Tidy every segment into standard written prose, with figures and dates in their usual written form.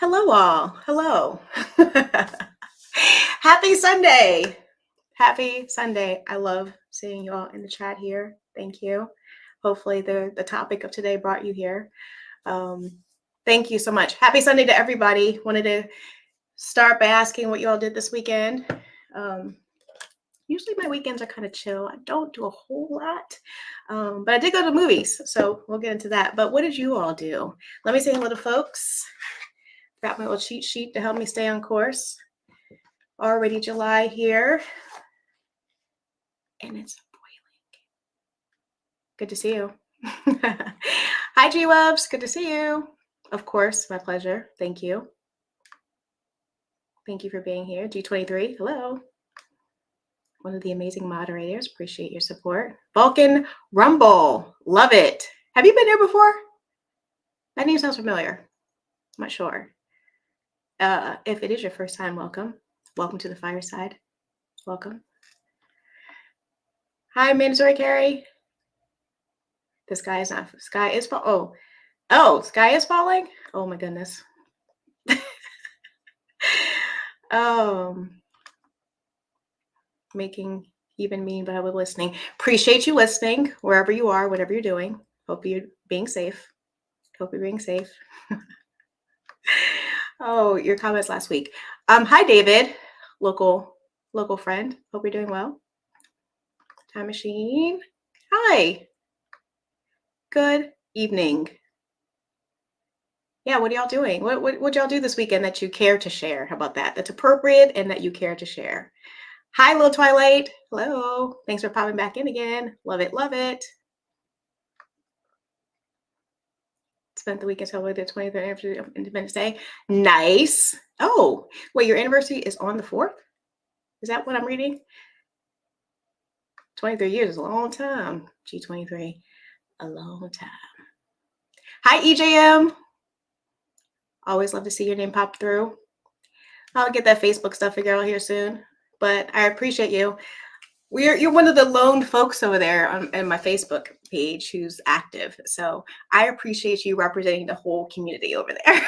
Hello, all. Hello. Happy Sunday. Happy Sunday. I love seeing you all in the chat here. Thank you. Hopefully, the topic of today brought you here. Thank you so much. Happy Sunday to everybody. Wanted to start by asking what you all did this weekend. Usually my weekends are kind of chill. I don't do a whole lot, but I did go to the movies, so we'll get into that. But what did you all do? Let me say hello to folks. Got my little cheat sheet to help me stay on course. Already July here, and it's boiling. Good to see you. Hi, G-Webs. Good to see you. Of course, my pleasure. Thank you. Thank you for being here. G23, hello. One of the amazing moderators. Appreciate your support. Vulcan Rumble. Love it. Have you been here before? That name sounds familiar. I'm not sure. If it is your first time, welcome. Welcome to the fireside. Welcome. Hi, Mandatory Carrie. The sky is not. Sky is fall. Oh, sky is falling. Oh my goodness. Making even me by listening. Appreciate you listening wherever you are, whatever you're doing. Hope you're being safe. Hope you're being safe. Oh, your comments last week. Hi, David, local friend. Hope you're doing well. Time Machine. Hi. Good evening. Yeah, what are y'all doing? What y'all do this weekend that you care to share? How about that? That's appropriate and that you care to share. Hi, Little Twilight. Hello. Thanks for popping back in again. Love it, love it. Spent the weekend celebrating the 23rd anniversary of Independence Day. Nice. Oh, wait, your anniversary is on the 4th? Is that what I'm reading? 23 years is a long time. G23, a long time. Hi, EJM. Always love to see your name pop through. I'll get that Facebook stuff figured out here soon, but I appreciate you. You're one of the lone folks over there on my Facebook page who's active. So I appreciate you representing the whole community over there.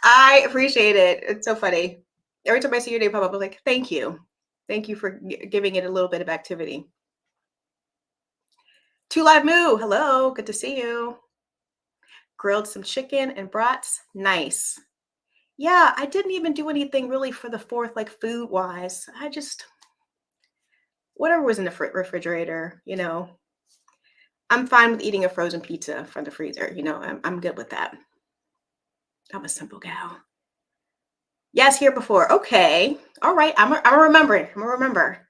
I appreciate it. It's so funny. Every time I see your name pop up, I'm like, thank you. Thank you for giving it a little bit of activity. Two Live Moo, hello, good to see you. Grilled some chicken and brats, nice. Yeah, I didn't even do anything really for the 4th, like food-wise. I just, whatever was in the refrigerator, you know. I'm fine with eating a frozen pizza from the freezer, you know. I'm good with that. I'm a simple gal. Yes, here before. Okay. All right. I'm a remember. I'm a remember.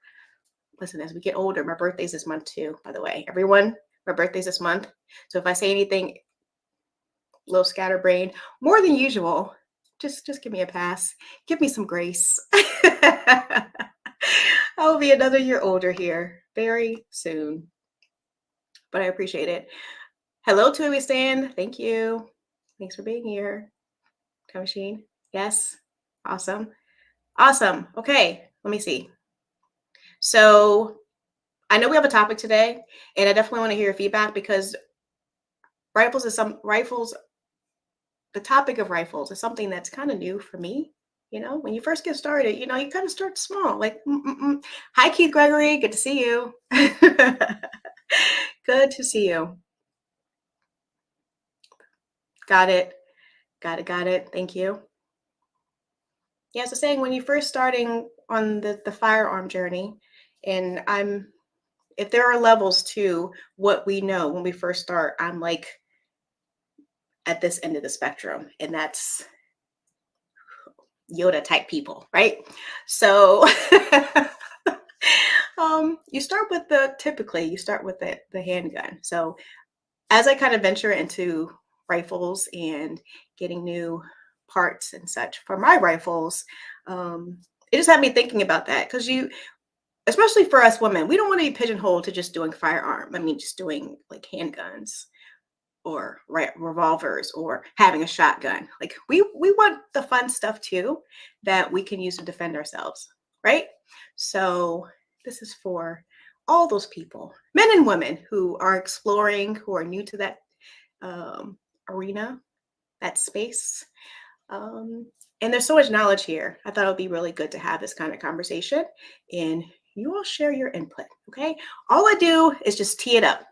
Listen, as we get older, my birthday's this month too, by the way. Everyone, my birthday's this month. So if I say anything a little scatterbrained, more than usual, just give me a pass. Give me some grace. I'll be another year older here very soon. But I appreciate it. Hello, Toby Stan. Thank you. Thanks for being here. Time Machine. Yes. Awesome. Awesome. Okay. Let me see. So I know we have a topic today, and I definitely want to hear your feedback because the topic of rifles is something that's kind of new for me. You know, when you first get started, you know, you kind of start small. Like, Hi, Keith Gregory. Good to see you. Good to see you. Got it. Thank you. Yeah, so saying when you're first starting on the firearm journey, and if there are levels to what we know when we first start, I'm like at this end of the spectrum, and that's Yoda type people, right? So you start with the handgun. So as I kind of venture into rifles and getting new parts and such for my rifles, it just had me thinking about that because especially for us women, we don't want to be pigeonholed to just doing firearm. I mean, just doing like handguns or revolvers or having a shotgun. Like we want the fun stuff too that we can use to defend ourselves, right? So this is for all those people, men and women who are exploring, who are new to that arena. that space. And there's so much knowledge here. I thought it would be really good to have this kind of conversation, and you all share your input. Okay. All I do is just tee it up,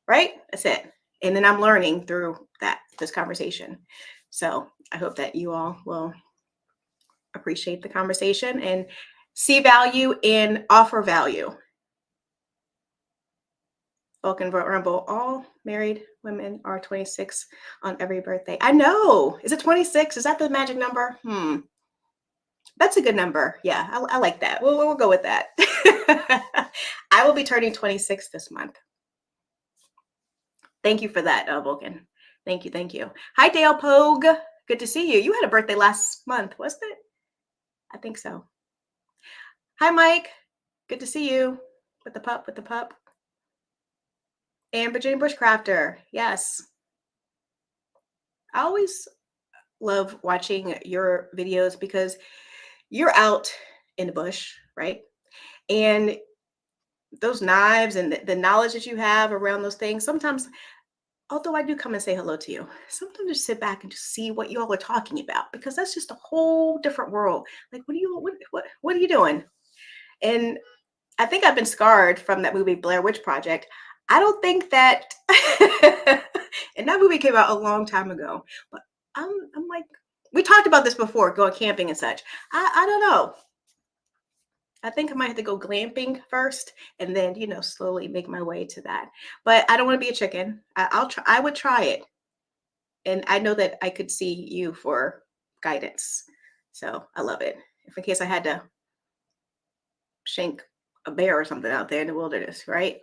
right? That's it. And then I'm learning through this conversation. So I hope that you all will appreciate the conversation and see value and offer value. Vulcan Rumble, all married women are 26 on every birthday. I know. Is it 26? Is that the magic number? That's a good number. Yeah, I like that. We'll go with that. I will be turning 26 this month. Thank you for that, Vulcan. Thank you. Thank you. Hi, Dale Pogue. Good to see you. You had a birthday last month, wasn't it? I think so. Hi, Mike. Good to see you. With the pup. And Virginia Bushcrafter. Yes. I always love watching your videos because you're out in the bush, right? And those knives and the knowledge that you have around those things, sometimes, although I do come and say hello to you, sometimes just sit back and just see what you all are talking about, because that's just a whole different world. Like, what are you doing? And I think I've been scarred from that movie Blair Witch Project. I don't think that, and that movie came out a long time ago, but I'm like, we talked about this before, going camping and such. I don't know. I think I might have to go glamping first and then, slowly make my way to that. But I don't want to be a chicken. I'll try. I would try it. And I know that I could see you for guidance. So I love it. If in case I had to shank a bear or something out there in the wilderness, right?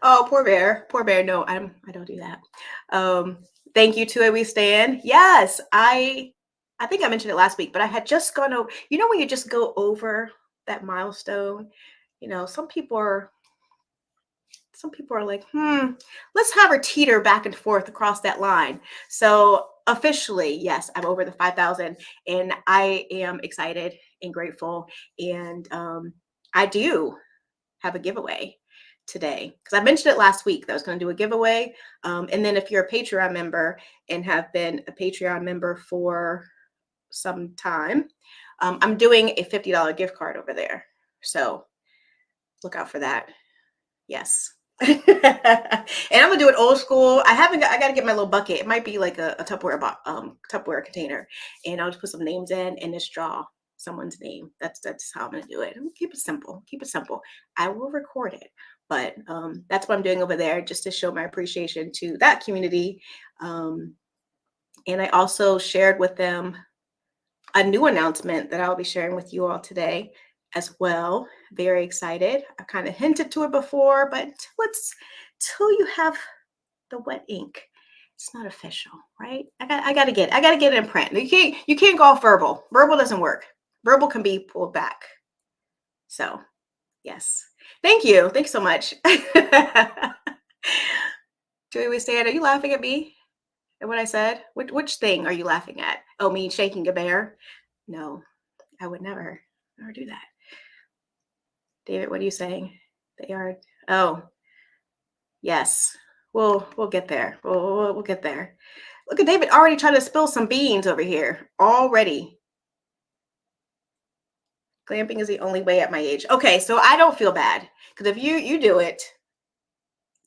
Oh, poor bear. Poor bear. No, I don't do that. Thank you to We Stand. Yes, I think I mentioned it last week, but I had just gone over, when you just go over that milestone, some people are like, let's have her teeter back and forth across that line. So officially, yes, I'm over the 5,000, and I am excited and grateful. And I do have a giveaway today, because I mentioned it last week that I was going to do a giveaway. And then if you're a Patreon member and have been a Patreon member for some time, I'm doing a $50 gift card over there. So look out for that. Yes. And I'm gonna do it old school. I got to get my little bucket. It might be like a Tupperware container, and I'll just put some names in and just draw someone's name. That's how I'm gonna do it. Keep it simple. I will record it, but that's what I'm doing over there, just to show my appreciation to that community. And I also shared with them a new announcement that I'll be sharing with you all today as well. Very excited. I kind of hinted to it before, but till you have the wet ink, it's not official, right? I gotta get it in print. You can't go off verbal. Verbal doesn't work. Verbal can be pulled back. So yes. Thank you. Thanks so much. Joey was saying, are you laughing at me? At what I said? Which thing are you laughing at? Oh, me shaking a bear? No, I would never do that. David, what are you saying? They are. Oh, yes. We'll get there. We'll get there. Look at David already trying to spill some beans over here already. Glamping is the only way at my age. Okay, so I don't feel bad, because if you do it,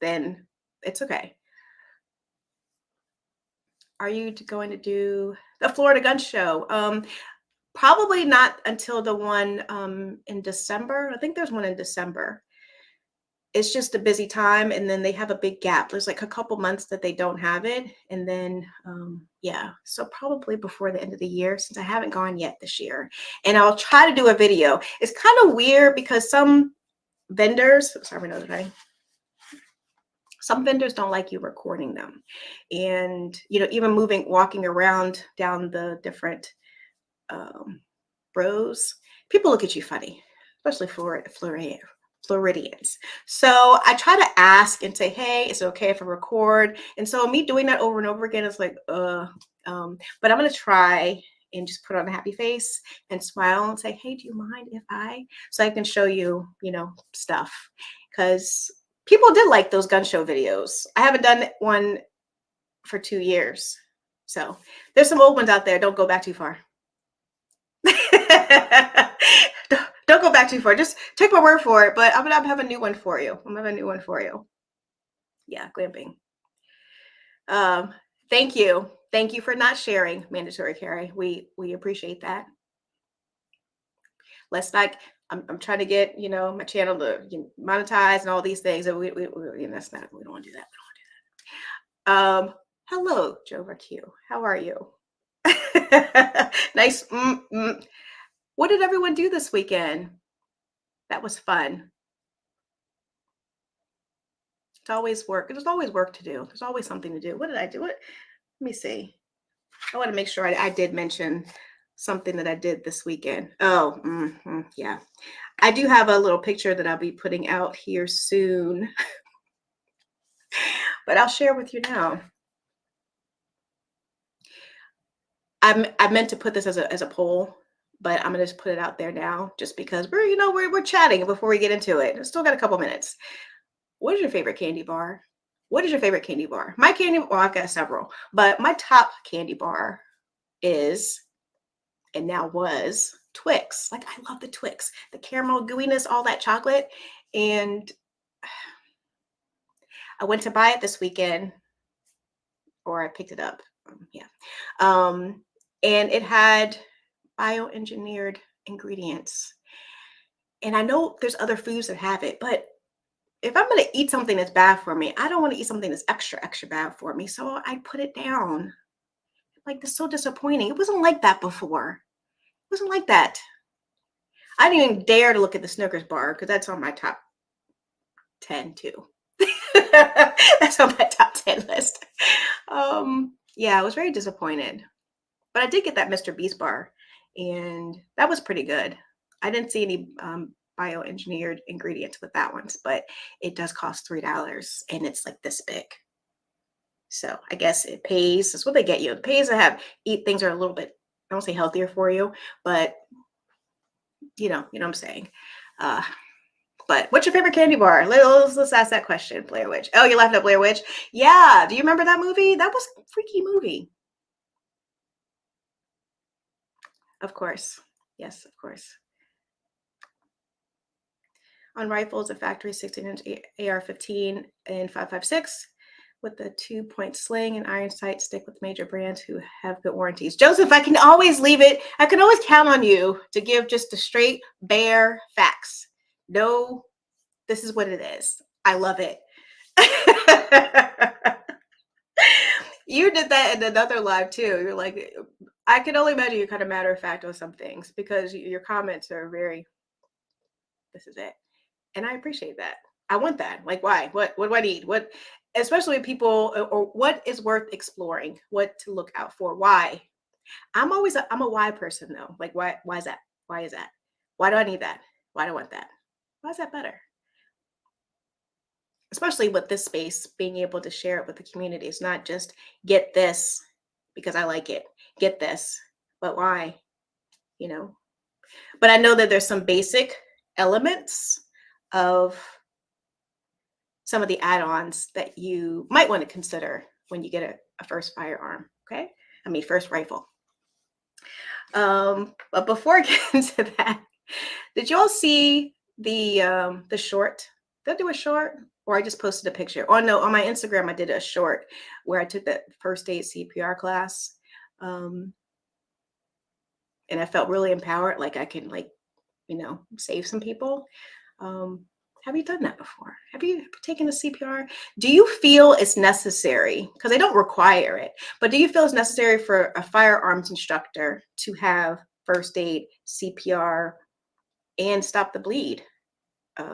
then it's okay. Are you going to do the Florida Gun Show? Probably not until the one in December. I think there's one in December. It's just a busy time, and then they have a big gap. There's like a couple months that they don't have it, and then yeah, so probably before the end of the year, since I haven't gone yet this year. And I'll try to do a video. It's kind of weird because some vendors, some vendors don't like you recording them, and even walking around down the different rows, people look at you funny, especially Floridians. So I try to ask and say, hey, is it okay if I record? And so me doing that over and over again is like, but I'm going to try and just put on a happy face and smile and say, hey, do you mind if so I can show you, stuff. Because People did like those gun show videos. I haven't done one for 2 years. So there's some old ones out there. Don't go back too far. don't go back too far. Just take my word for it. But I'm gonna have a new one for you. I'm gonna have a new one for you. Yeah, glamping. Thank you. Thank you for not sharing mandatory carry. We appreciate that. Let's not. I'm trying to get my channel to monetize and all these things, and that's not. We don't want to do that. We don't want to do that. Hello, Jova Q. How are you? Nice. What did everyone do this weekend? That was fun. It's always work. There's always work to do. There's always something to do. What did I do? Let me see. I want to make sure I did mention something that I did this weekend. Oh, yeah. I do have a little picture that I'll be putting out here soon, but I'll share with you now. I meant to put this as a poll, but I'm gonna just put it out there now, just because we're chatting before we get into it. Still got a couple minutes. What is your favorite candy bar? What is your favorite candy bar? My candy, well, I've got several, but my top candy bar is, and now was, Twix. Like, I love the Twix, the caramel gooiness, all that chocolate. And I went to buy it this weekend, or I picked it up. Yeah. And it had bioengineered ingredients. And I know there's other foods that have it, but if I'm going to eat something that's bad for me, I don't want to eat something that's extra, extra bad for me. So I put it down. Like, this is so disappointing. It wasn't like that before. It wasn't like that. I didn't even dare to look at the Snickers bar because that's on my top 10 too. That's on my top 10 list. Yeah, I was very disappointed. But I did get that Mr. Beast bar, and that was pretty good. I didn't see any bioengineered ingredients with that one, but it does cost $3, and it's like this big. So I guess it pays. That's what they get you. It pays to eat things that are a little bit, I don't say healthier for you, but you know what I'm saying. But what's your favorite candy bar? Let's ask that question. Blair Witch. Oh, you laughed at Blair Witch? Yeah. Do you remember that movie? That was a freaky movie. Of course. Yes, of course. On rifles, a factory 16-inch AR-15 and 5.56 with the 2-point sling and iron sight stick with major brands who have good warranties. Joseph, I can always leave it. I can always count on you to give just the straight, bare facts. No, this is what it is. I love it. You did that in another live too. You're like, I can only imagine you're kind of matter of fact on some things because your comments are very, this is it. And I appreciate that. I want that. Like, why? What do I need? What, especially people, or what is worth exploring? What to look out for? Why? I'm a why person though. Like, why is that? Why is that? Why do I need that? Why do I want that? Why is that better? Especially with this space, being able to share it with the community. It's not just get this because I like it. Get this, but why? But I know that there's some basic elements of some of the add-ons that you might want to consider when you get a first firearm. Okay. First rifle. But before I get into that, did you all see the short? Did I do a short? Or I just posted a picture. Oh no, on my Instagram, I did a short where I took that first aid CPR class. And I felt really empowered. Like I can save some people. Have you done that before? Have you taken a CPR? Do you feel it's necessary? Because they don't require it, but do you feel it's necessary for a firearms instructor to have first aid, CPR, and stop the bleed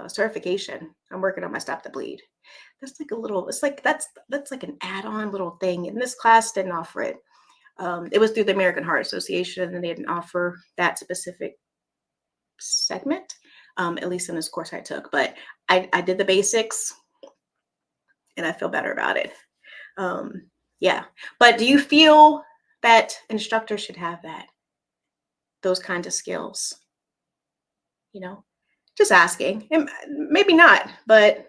certification? I'm working on my stop the bleed. That's like a little, it's like, that's like an add-on little thing. And this class didn't offer it. It was through the American Heart Association, and they didn't offer that specific segment, at least in this course I took. But I did the basics, and I feel better about it. Yeah. But do you feel that instructors should have those kinds of skills? Just asking. And maybe not, but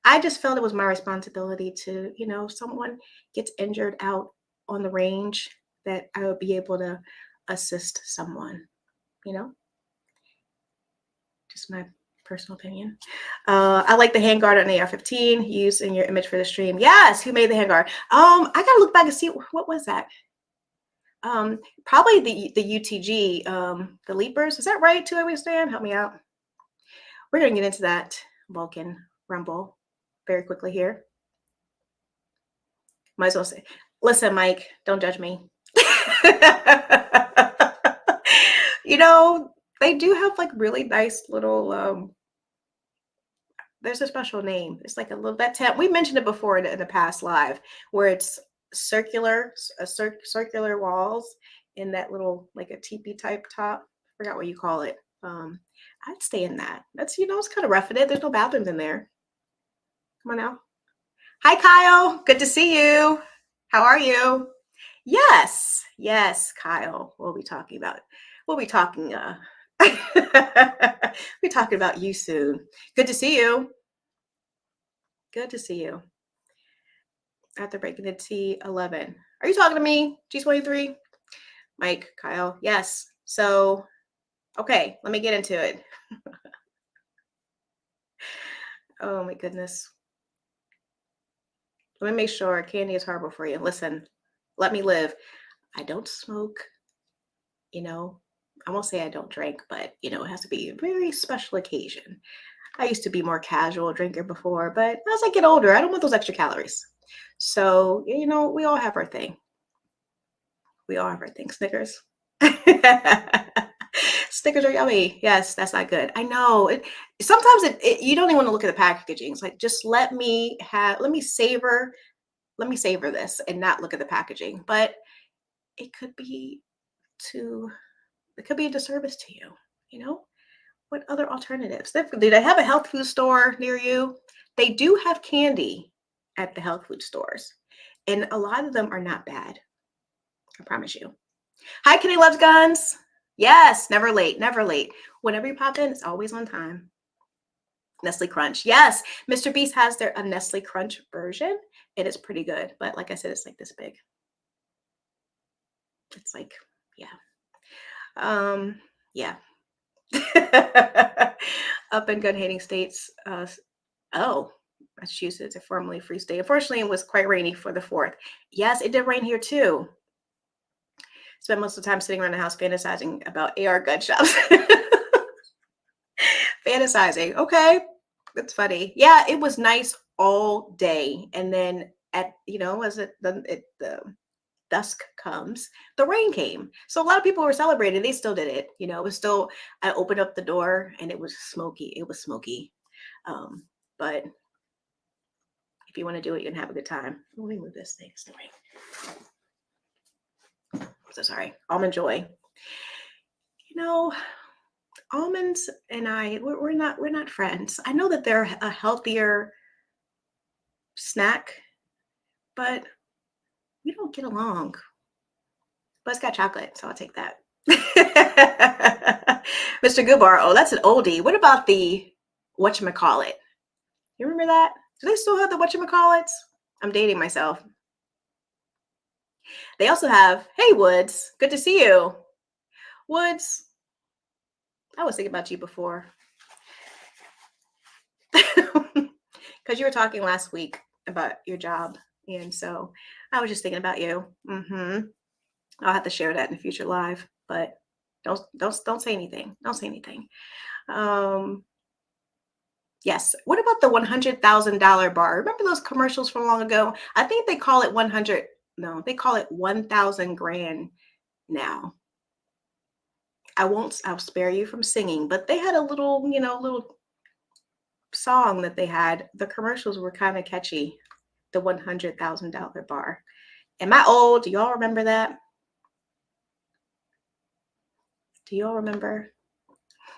I just felt it was my responsibility to, someone gets injured out on the range, that I would be able to assist someone, you know, just my personal opinion. I like the handguard on the AR-15 used in your image for the stream. Yes, who made the handguard? I gotta look back and see what was that. Probably the UTG, the Leapers. Is that right? 2 stand? Help me out. We're gonna get into that Vulcan Rumble very quickly here. Might as well say, listen, Mike, don't judge me. They do have like really nice little, there's a special name. It's like a little, that tab. We mentioned it before in the past live, where it's circular walls in that little, like a teepee type top. I forgot what you call it. I'd stay in that. That's, it's kind of rough in it. There's no bathrooms in there. Come on now. Hi, Kyle. Good to see you. How are you? Yes, Kyle. We'll be talking we're talking about you soon. Good to see you. Good to see you. After breaking the T11. Are you talking to me? G23? Mike, Kyle. Yes. So, okay, let me get into it. Oh my goodness. Let me make sure candy is horrible for you. Listen, let me live. I don't smoke, I won't say I don't drink, but it has to be a very special occasion. I used to be more casual drinker before, but as I get older, I don't want those extra calories. So, we all have our thing. We all have our thing. Snickers. Snickers are yummy. Yes, that's not good. I know. Sometimes you don't even want to look at the packaging. It's like, just let me savor this and not look at the packaging. But it could be a disservice to you. What other alternatives? Do they have a health food store near you? They do have candy at the health food stores, and a lot of them are not bad. I promise you. Hi, Kenny Loves Guns. Yes, never late, never late. Whenever you pop in, it's always on time. Nestle Crunch. Yes, Mr. Beast has a Nestle Crunch version. It is pretty good, but like I said, it's like this big. It's like, yeah. Yeah. Up in gun hating states. Massachusetts, a formerly free state. Unfortunately, it was quite rainy for the 4th. Yes, it did rain here too. Spent most of the time sitting around the house fantasizing about AR gun shops. Fantasizing. Okay. That's funny. Yeah, it was nice all day. And then as the dusk comes, the rain came. So a lot of people were celebrating. They still did it. It was still, I opened up the door and it was smoky. But if you want to do it, you can have a good time. Let me move this thing. So sorry. Almond Joy. Almonds and we're not friends. I know that they're a healthier snack, but we don't get along. But it's got chocolate, so I'll take that. Mr. Gubar, oh, that's an oldie. What about the whatchamacallit? You remember that? Do they still have the whatchamacallits? I'm dating myself. They also have, hey, Woods, good to see you. Woods, I was thinking about you before. Because you were talking last week about your job. And so I was just thinking about you. I'll have to share that in a future live, but don't say anything. Don't say anything. Yes. What about the $100,000 bar? Remember those commercials from long ago? I think they call it 100. No, they call it 1,000 grand now. I'll spare you from singing, but they had a little song that they had. The commercials were kind of catchy. The $100,000 bar. Am I old? Do y'all remember that? Do y'all remember?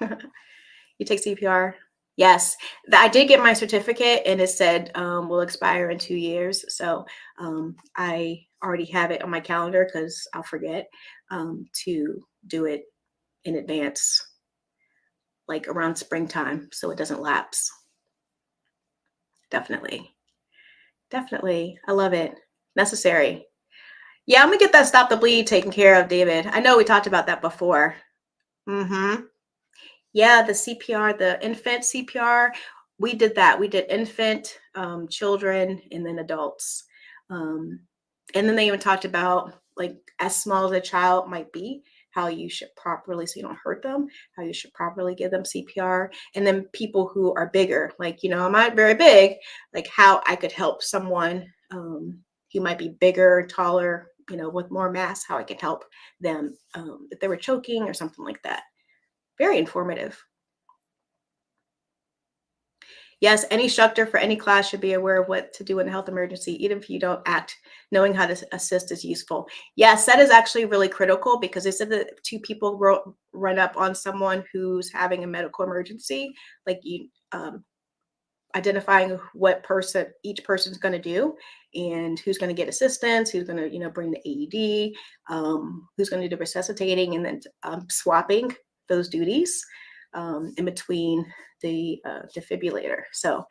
You take CPR? Yes. I did get my certificate and it said will expire in 2 years. So I already have it on my calendar because I'll forget to do it in advance, like around springtime, so it doesn't lapse. Definitely. Definitely. I love it. Necessary. Yeah, I'm gonna get that stop the bleed taken care of, David. I know we talked about that before. Mm-hmm. Yeah, the CPR, the infant CPR, we did that. We did infant, children, and then adults. Um, and then they even talked about like as small as a child might be, how you should properly, so you don't hurt them, how you should properly give them CPR. And then people who are bigger, like, I'm not very big, like how I could help someone who might be bigger, taller, with more mass, how I can help them if they were choking or something like that. Very informative. Yes, any instructor for any class should be aware of what to do in a health emergency, even if you don't act. Knowing how to assist is useful. Yes, that is actually really critical because they said that two people run up on someone who's having a medical emergency, like you identifying what each person's going to do and who's going to get assistance, who's going to bring the AED, who's going to do the resuscitating, and then swapping those duties in between the defibrillator. So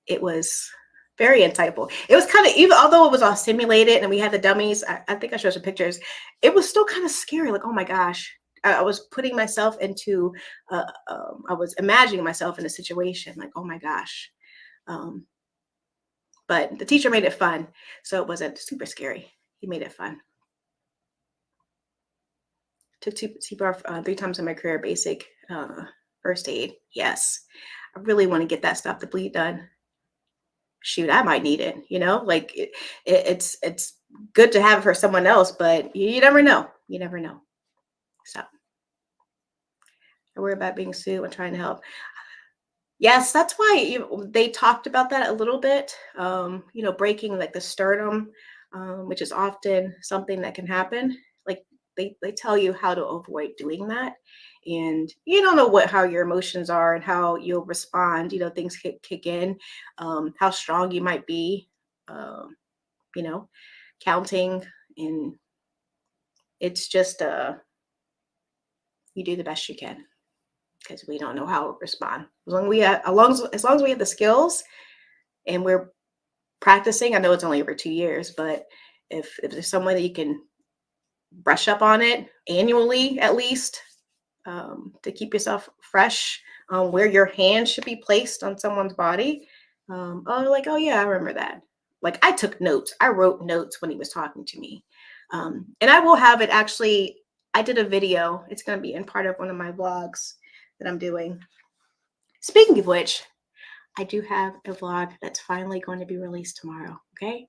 it was very insightful. It was kind of, even although it was all simulated and we had the dummies, I think I showed some pictures, it was still kind of scary. Like, oh my gosh, I was putting myself into, I was imagining myself in a situation like, oh my gosh. But the teacher made it fun. So it wasn't super scary. He made it fun. Took CPR 3 times in my career, basic first aid. Yes. I really want to get that stop the bleed done. Shoot, I might need it, like it's good to have it for someone else, but you never know. You never know. So I worry about being sued when trying to help. Yes, that's why they talked about that a little bit, breaking like the sternum, which is often something that can happen. Like they tell you how to avoid doing that. And you don't know how your emotions are and how you'll respond, things kick in, how strong you might be, counting. And it's just, you do the best you can, because we don't know how to respond. As long as we have the skills and we're practicing, I know it's only over 2 years, but if there's some way that you can brush up on it annually, at least, to keep yourself fresh, where your hand should be placed on someone's body. Oh yeah, I remember that. Like I took notes. I wrote notes when he was talking to me. And I will have it actually. I did a video. It's going to be in part of one of my vlogs that I'm doing. Speaking of which, I do have a vlog that's finally going to be released tomorrow. Okay.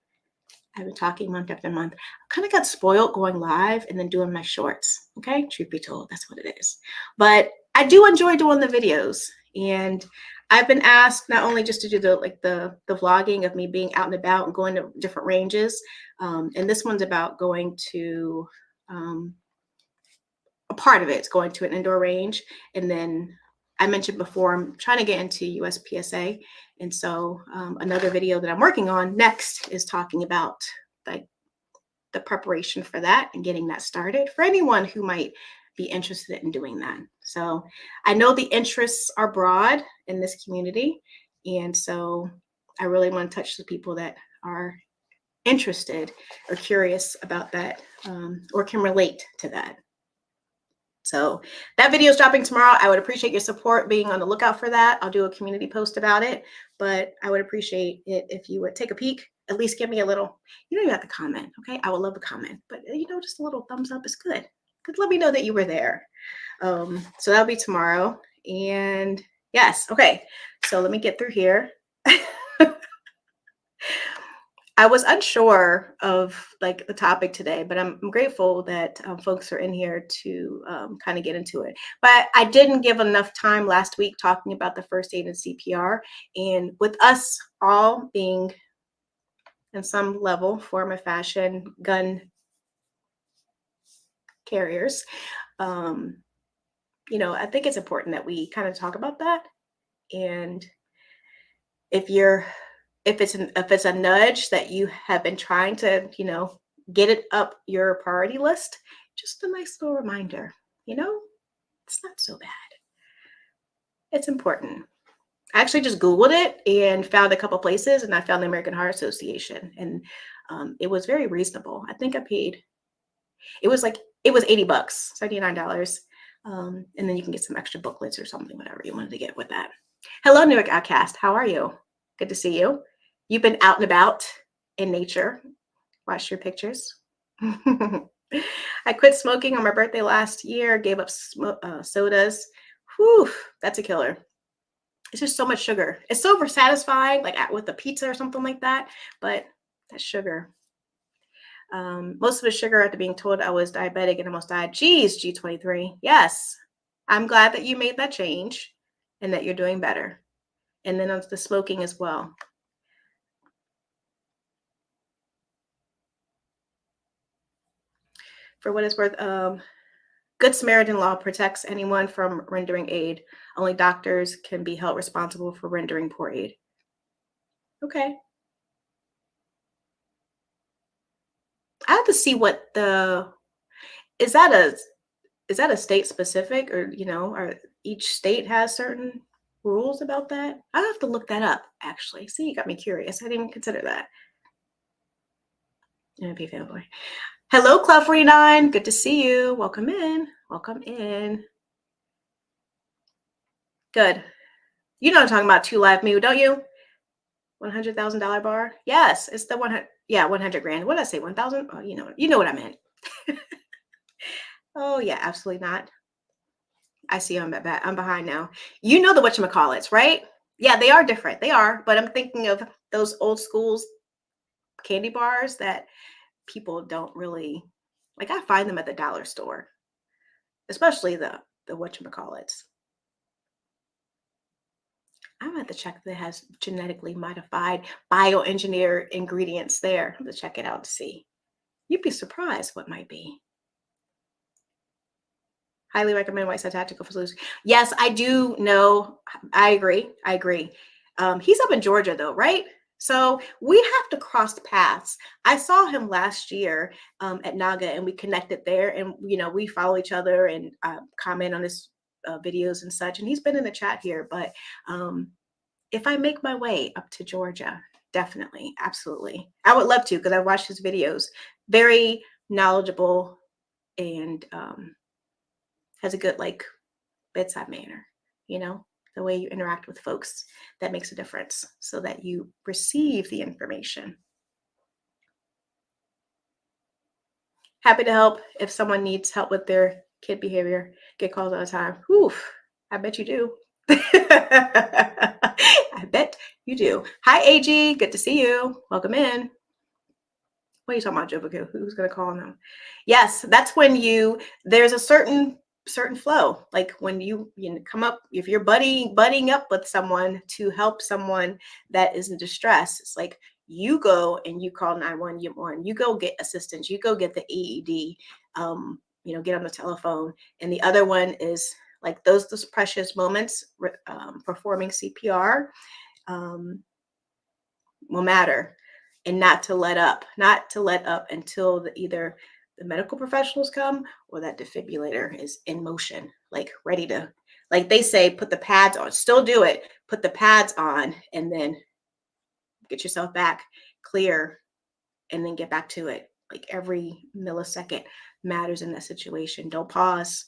I've been talking month after month. I kind of got spoiled going live and then doing my shorts. Okay. Truth be told, that's what it is. But I do enjoy doing the videos. And I've been asked not only just to do the vlogging of me being out and about and going to different ranges. And this one's about going to, a part of it's going to an indoor range. And then I mentioned before, I'm trying to get into USPSA. And so another video that I'm working on next is talking about like the preparation for that and getting that started for anyone who might be interested in doing that. So I know the interests are broad in this community. And so I really want to touch the people that are interested or curious about that, or can relate to that. So that video is dropping tomorrow. I would appreciate your support, being on the lookout for that. I'll do a community post about it, but I would appreciate it if you would take a peek, at least give me a little, you don't even have to comment. Okay. I would love a comment, but just a little thumbs up is good. Let me know that you were there. So that'll be tomorrow. And yes. Okay. So let me get through here. I was unsure of like the topic today, but I'm grateful that folks are in here to kind of get into it. But I didn't give enough time last week talking about the first aid and CPR. And with us all being in some level, form of fashion, gun carriers, I think it's important that we kind of talk about that. And if it's a nudge that you have been trying to, get it up your priority list, just a nice little reminder, it's not so bad. It's important. I actually just Googled it and found a couple places, and I found the American Heart Association, and it was very reasonable. I think I paid, it was like, it was $80, $79. And then you can get some extra booklets or something, whatever you wanted to get with that. Hello, Newark Outcast. How are you? Good to see you. You've been out and about in nature. Watch your pictures. I quit smoking on my birthday last year, gave up sodas. Whew, that's a killer. It's just so much sugar. It's so satisfying, like with a pizza or something like that, but that's sugar. Most of the sugar after being told I was diabetic and almost died. Geez, G23. Yes, I'm glad that you made that change and that you're doing better. And then on the smoking as well. For what it's worth, Good Samaritan law protects anyone from rendering aid. Only doctors can be held responsible for rendering poor aid. Okay. I have to see what is that a state specific, or or each state has certain rules about that? I have to look that up actually. See, you got me curious. I didn't even consider that. MP family. Hello, Club 49. Good to see you. Welcome in. Welcome in. Good. You know what I'm talking about, 2 Live Me, don't you? $100,000 bar. Yes, it's the 100. Yeah, 100 grand. What did I say? 1,000? Oh, you know what I meant. Oh yeah, absolutely not. I see I'm behind now. You know the whatchamacallits, right? Yeah, they are different. They are, but I'm thinking of those old schools candy bars that people don't really like. I find them at the dollar store, especially the whatchamacallits. I'm gonna have to check if it has genetically modified bioengineered ingredients there. I'm gonna check it out to see. You'd be surprised what might be. Highly recommend White Side Tactical for Solutions. Yes, I do know. I agree. He's up in Georgia though, right? So we have to cross paths. I saw him last year at Naga, and we connected there, and we follow each other and comment on his videos and such. And he's been in the chat here. But if I make my way up to Georgia, definitely, absolutely, I would love to, because I watched his videos. Very knowledgeable and has a good bedside manner, the way you interact with folks, that makes a difference so that you receive the information. Happy to help if someone needs help with their kid behavior. Get calls all the time. Whew, I bet you do. I bet you do. Hi, AG. Good to see you. Welcome in. What are you talking about, Jovico? Who's going to call them? Yes, that's when there's a certain flow. Like when you come up, if you're buddying up with someone to help someone that is in distress, it's like you go and you call 911. You go get assistance. You go get the AED. Get on the telephone. And the other one is like those precious moments. Performing CPR will matter. And not to let up until either the medical professionals come or that defibrillator is in motion, like ready to, like they say, put the pads on. Still do it. Put the pads on and then get yourself back clear and then get back to it. Like every millisecond matters in that situation. Don't pause.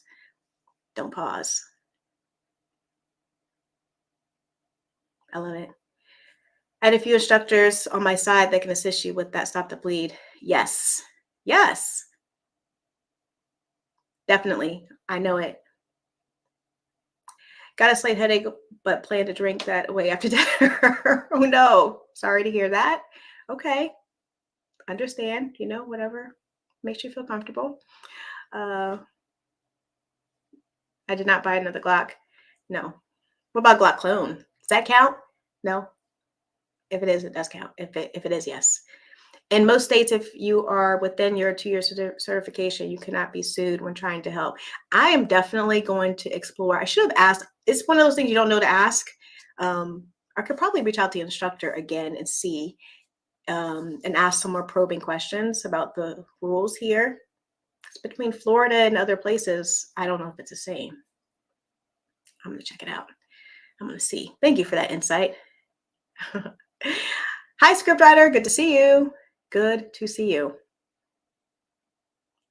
Don't pause. I love it. I had a few instructors on my side that can assist you with that stop the bleed. Yes. Yes. Definitely. I know it. Got a slight headache, but plan to drink that away after dinner. Oh no. Sorry to hear that. Okay. Understand, whatever makes you feel comfortable. I did not buy another Glock. No. What about Glock clone? Does that count? No. If it is, it does count. If it is, yes. In most states, if you are within your 2-year certification, you cannot be sued when trying to help. I am definitely going to explore. I should have asked. It's one of those things you don't know to ask. I could probably reach out to the instructor again and see and ask some more probing questions about the rules here. It's between Florida and other places. I don't know if it's the same. I'm going to check it out. I'm going to see. Thank you for that insight. Hi, scriptwriter. Good to see you. Good to see you.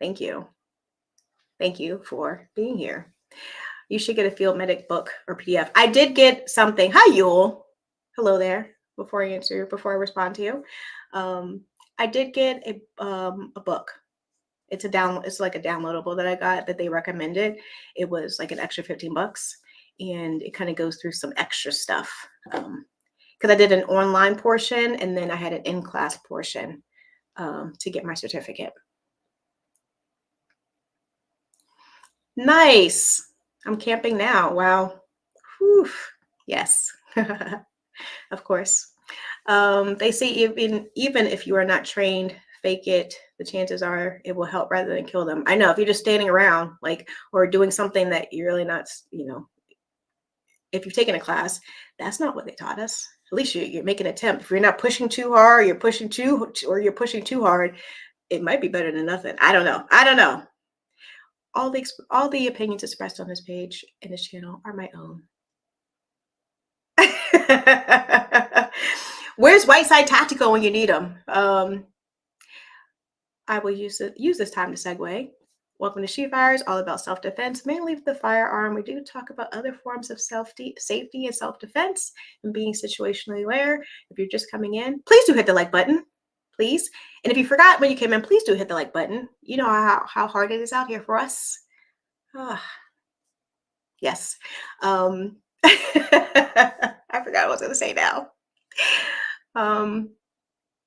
Thank you. Thank you for being here. You should get a field medic book or PDF. I did get something. Hi, Yule. Hello there. Before I respond to you, I did get a book. It's like a downloadable that I got that they recommended. It was like an extra $15, and it kind of goes through some extra stuff. Because I did an online portion and then I had an in-class portion to get my certificate. Nice. I'm camping now. Wow. Whew. Yes. Of course. They say even if you are not trained, fake it. The chances are it will help rather than kill them. I know if you're just standing around or doing something that you're really not, if you've taken a class, that's not what they taught us. At least you're making an attempt. If you're not pushing too hard, you're pushing too hard, it might be better than nothing. I don't know. All the opinions expressed on this page and this channel are my own. Where's Whiteside Tactical when you need them? I will use this time to segue. Welcome to She Fires, all about self-defense, mainly with the firearm. We do talk about other forms of safety and self-defense and being situationally aware. If you're just coming in, please do hit the like button, please. And if you forgot when you came in, please do hit the like button. You know how hard it is out here for us. Yes. I forgot what I was going to say now.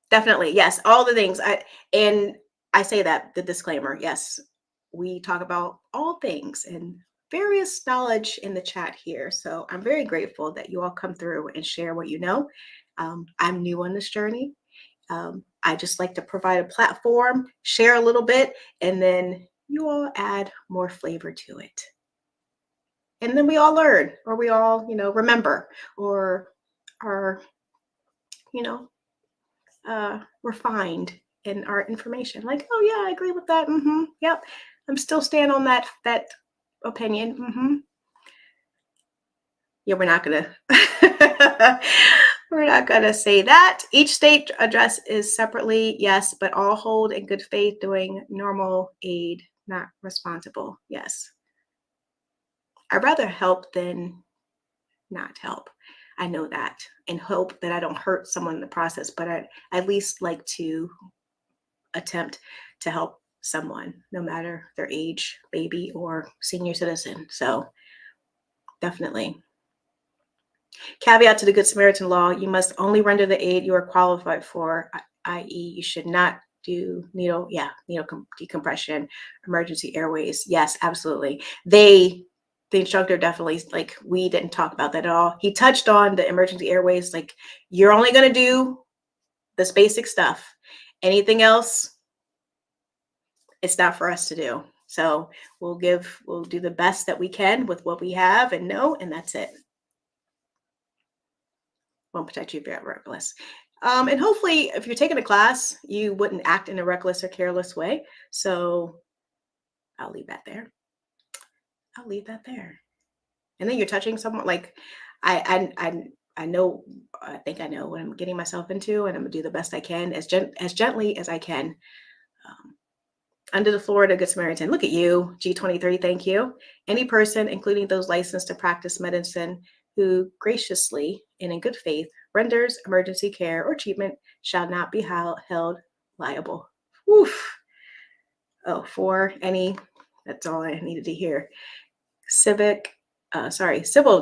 Definitely, yes. All the things. I say that, the disclaimer, yes, we talk about all things and various knowledge in the chat here. So I'm very grateful that you all come through and share what you know. I'm new on this journey. I just like to provide a platform, share a little bit, and then you all add more flavor to it. And then we all learn, or we all, remember, or are, refined in our information. Like, oh yeah, I agree with that. Yep. I'm still staying on that opinion. Yeah, we're not gonna say that. Each state address is separately, yes, but all hold in good faith doing normal aid, not responsible. Yes. I'd rather help than not help. I know that, and hope that I don't hurt someone in the process, but I at least like to attempt to help someone, no matter their age, baby or senior citizen. So definitely. Caveat to the Good Samaritan law: you must only render the aid you are qualified for, i.e. you should not do needle decompression, emergency airways. Yes, absolutely. The instructor definitely, we didn't talk about that at all. He touched on the emergency airways, you're only going to do this basic stuff. Anything else, it's not for us to do. So we'll do the best that we can with what we have and know, and that's it. Won't protect you if you're reckless. And hopefully, if you're taking a class, you wouldn't act in a reckless or careless way. So I'll leave that there. And then you're touching someone, I know, I think I know what I'm getting myself into, and I'm gonna do the best I can, as gently as I can. Under the Florida Good Samaritan. Look at you, G23, thank you. Any person, including those licensed to practice medicine, who graciously and in good faith renders emergency care or treatment shall not be held liable. Oof. Oh, for any, that's all I needed to hear. Civil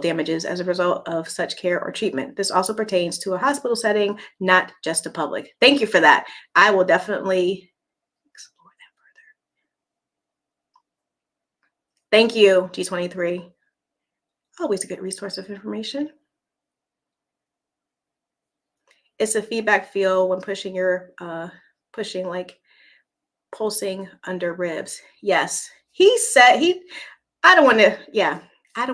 damages as a result of such care or treatment. This also pertains to a hospital setting, not just to public. Thank you for that. I will definitely explore that further. Thank you, G23. Always a good resource of information. It's a feedback field when pushing pulsing under ribs. Yes. He said I don't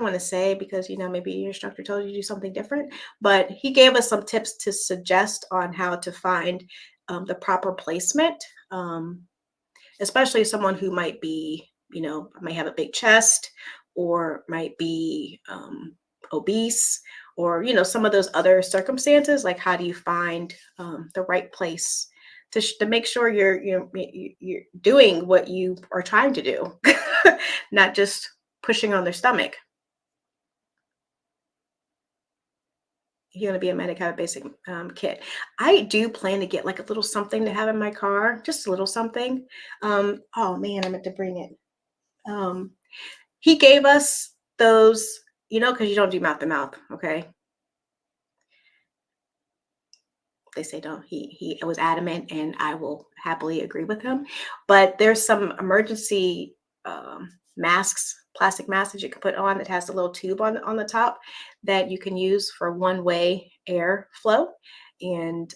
want to say, because maybe your instructor told you to do something different, but he gave us some tips to suggest on how to find the proper placement, especially someone who might be, might have a big chest, or might be obese, or, you know, some of those other circumstances, like how do you find the right place to make sure you're doing what you are trying to do, not just pushing on their stomach. You want to be a medic, have a basic kit. I do plan to get like a little something to have in my car, just a little something. Oh man, I meant to bring it. He gave us those, you know, because you don't do mouth to mouth, okay? They say don't. He was adamant, and I will happily agree with him. But there's some emergency masks, plastic masks that you can put on that has a little tube on the top that you can use for one-way air flow. And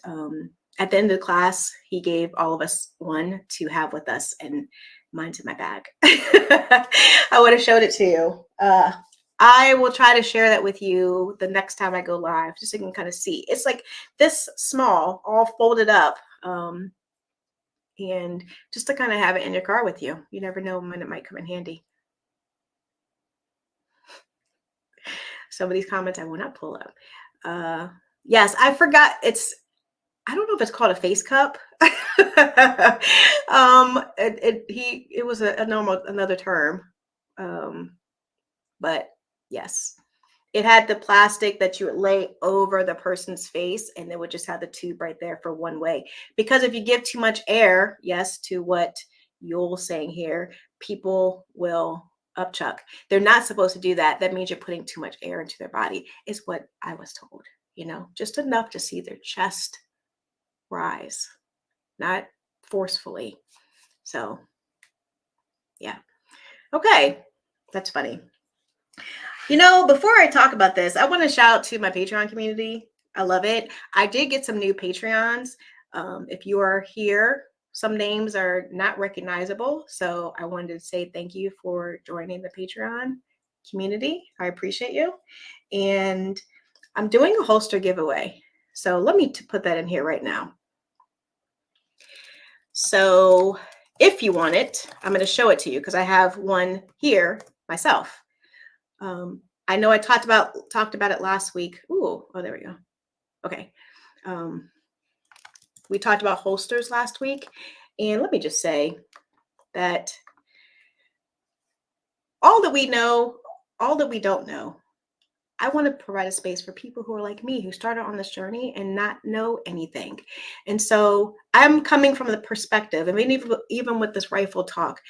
at the end of the class, he gave all of us one to have with us, and mine's in my bag. I would have showed it to you. I will try to share that with you the next time I go live, just so you can kind of see. It's like this small, all folded up, and just to kind of have it in your car with you. You never know when it might come in handy. Some of these comments I will not pull up. Yes, I forgot. I don't know if it's called a face cup. It was another term. But yes, it had the plastic that you would lay over the person's face, and they would just have the tube right there for one way. Because if you give too much air, yes, to what you're saying here, people will upchuck. They're not supposed to do that. That means you're putting too much air into their body, is what I was told, you know, just enough to see their chest rise, not forcefully. So yeah. Okay. That's funny. You know, before I talk about this, I want to shout out to my Patreon community. I love it. I did get some new Patreons. If you are here, some names are not recognizable. So I wanted to say thank you for joining the Patreon community. I appreciate you. And I'm doing a holster giveaway. So let me put that in here right now. So if you want it, I'm going to show it to you because I have one here myself. I know I talked about it last week. Ooh, oh, there we go. Okay. We talked about holsters last week. And let me just say that all that we know, all that we don't know, I want to provide a space for people who are like me, who started on this journey and not know anything. And so I'm coming from the perspective, I mean, even with this rifle talk,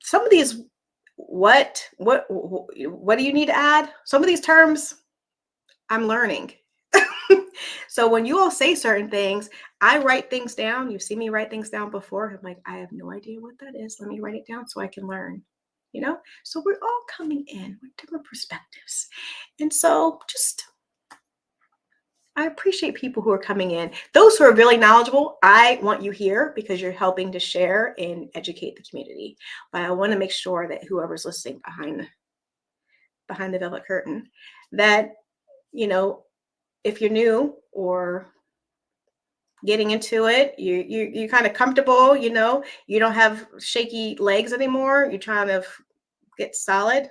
some of these, what do you need to add? Some of these terms I'm learning. So when you all say certain things, I write things down. You've seen me write things down before. I'm like, I have no idea what that is. Let me write it down so I can learn, you know? So we're all coming in with different perspectives. And so I appreciate people who are coming in. Those who are really knowledgeable, I want you here because you're helping to share and educate the community. But I want to make sure that whoever's listening behind the velvet curtain, that, you know, if you're new or getting into it, you're kind of comfortable, you know, you don't have shaky legs anymore, you're trying to get solid,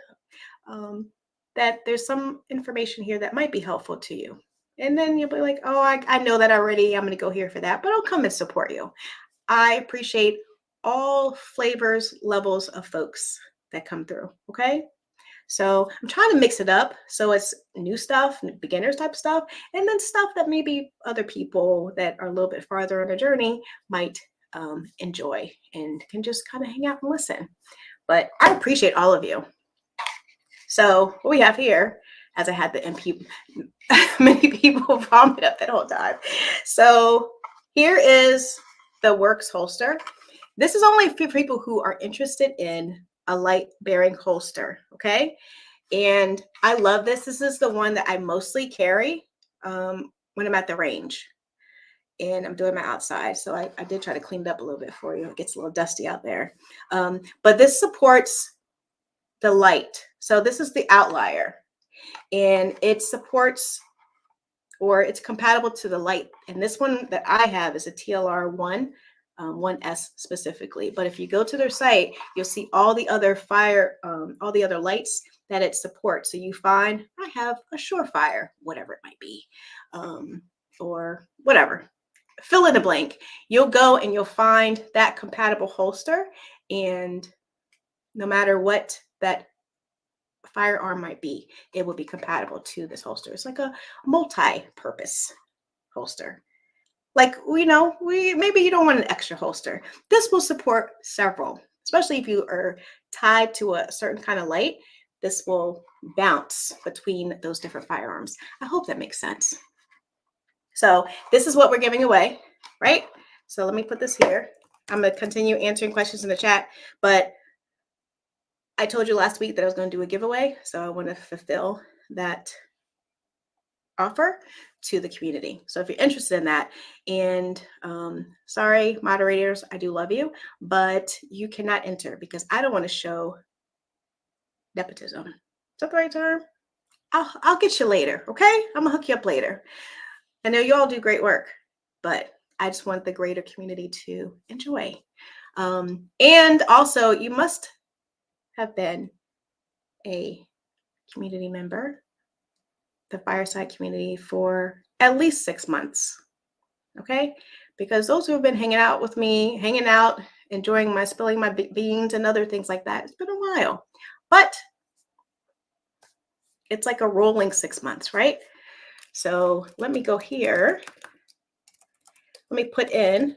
that there's some information here that might be helpful to you. And then you'll be like, oh, I know that already. I'm going to go here for that, but I'll come and support you. I appreciate all flavors, levels of folks that come through. Okay. So I'm trying to mix it up. So it's new stuff, beginners type stuff, and then stuff that maybe other people that are a little bit farther on the journey might enjoy and can just kind of hang out and listen. But I appreciate all of you. So what we have here, as I had the many people vomit up that whole time. So here is the Works holster. This is only for people who are interested in a light bearing holster. Okay. And I love this. This is the one that I mostly carry when I'm at the range and I'm doing my outside. So I did try to clean it up a little bit for you. It gets a little dusty out there. But this supports the light. So this is the outlier, and it supports, or it's compatible to the light. And this one that I have is a TLR 1S specifically. But if you go to their site, you'll see all the other all the other lights that it supports. So you find, I have a Surefire, whatever it might be, or whatever. Fill in the blank. You'll go and you'll find that compatible holster, and no matter what that firearm might be, it will be compatible to this holster. It's like a multi-purpose holster. Like, maybe you don't want an extra holster. This will support several, especially if you are tied to a certain kind of light. This will bounce between those different firearms. I hope that makes sense. So this is what we're giving away, right? So let me put this here. I'm going to continue answering questions in the chat, but I told you last week that I was going to do a giveaway. So I want to fulfill that offer to the community. So if you're interested in that, and sorry, moderators, I do love you, but you cannot enter because I don't want to show nepotism. Is that the right term? I'll get you later, okay? I'm gonna hook you up later. I know you all do great work, but I just want the greater community to enjoy. And also, you must have been a community member, the Fireside community, for at least 6 months, okay? Because those who have been hanging out with me, enjoying my spilling my beans and other things like that, it's been a while. But it's like a rolling 6 months, right? So let me go here. Let me put in,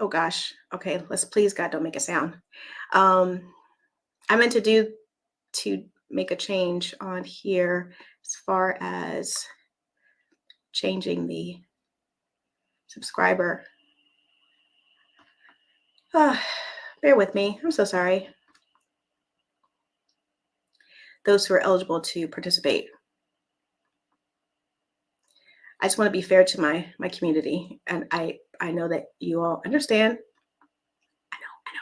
oh gosh, okay, let's please God, don't make a sound. I meant to make a change on here as far as changing the subscriber. Bear with me, I'm so sorry. Those who are eligible to participate. I just want to be fair to my community, and I know that you all understand. I know.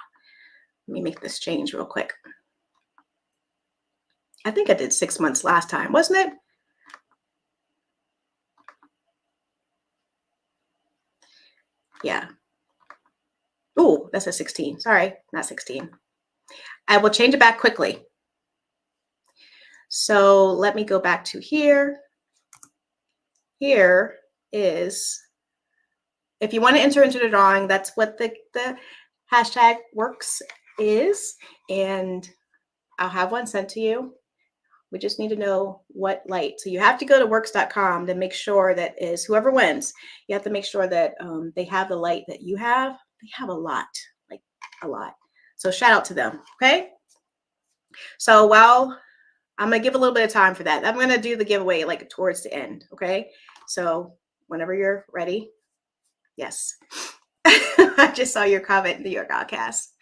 Let me make this change real quick. I think I did 6 months last time, wasn't it? Yeah. Oh, that's a 16. Sorry, not 16. I will change it back quickly. So let me go back to here. Here is, if you want to enter into the drawing, that's what the hashtag works is, and I'll have one sent to you. We just need to know what light. So you have to go to works.com to make sure that is whoever wins. You have to make sure that they have the light that you have. They have a lot, like a lot. So shout out to them, okay? So while I'm gonna give a little bit of time for that, I'm gonna do the giveaway like towards the end, okay? So whenever you're ready, yes. I just saw your comment in the New York Outcast.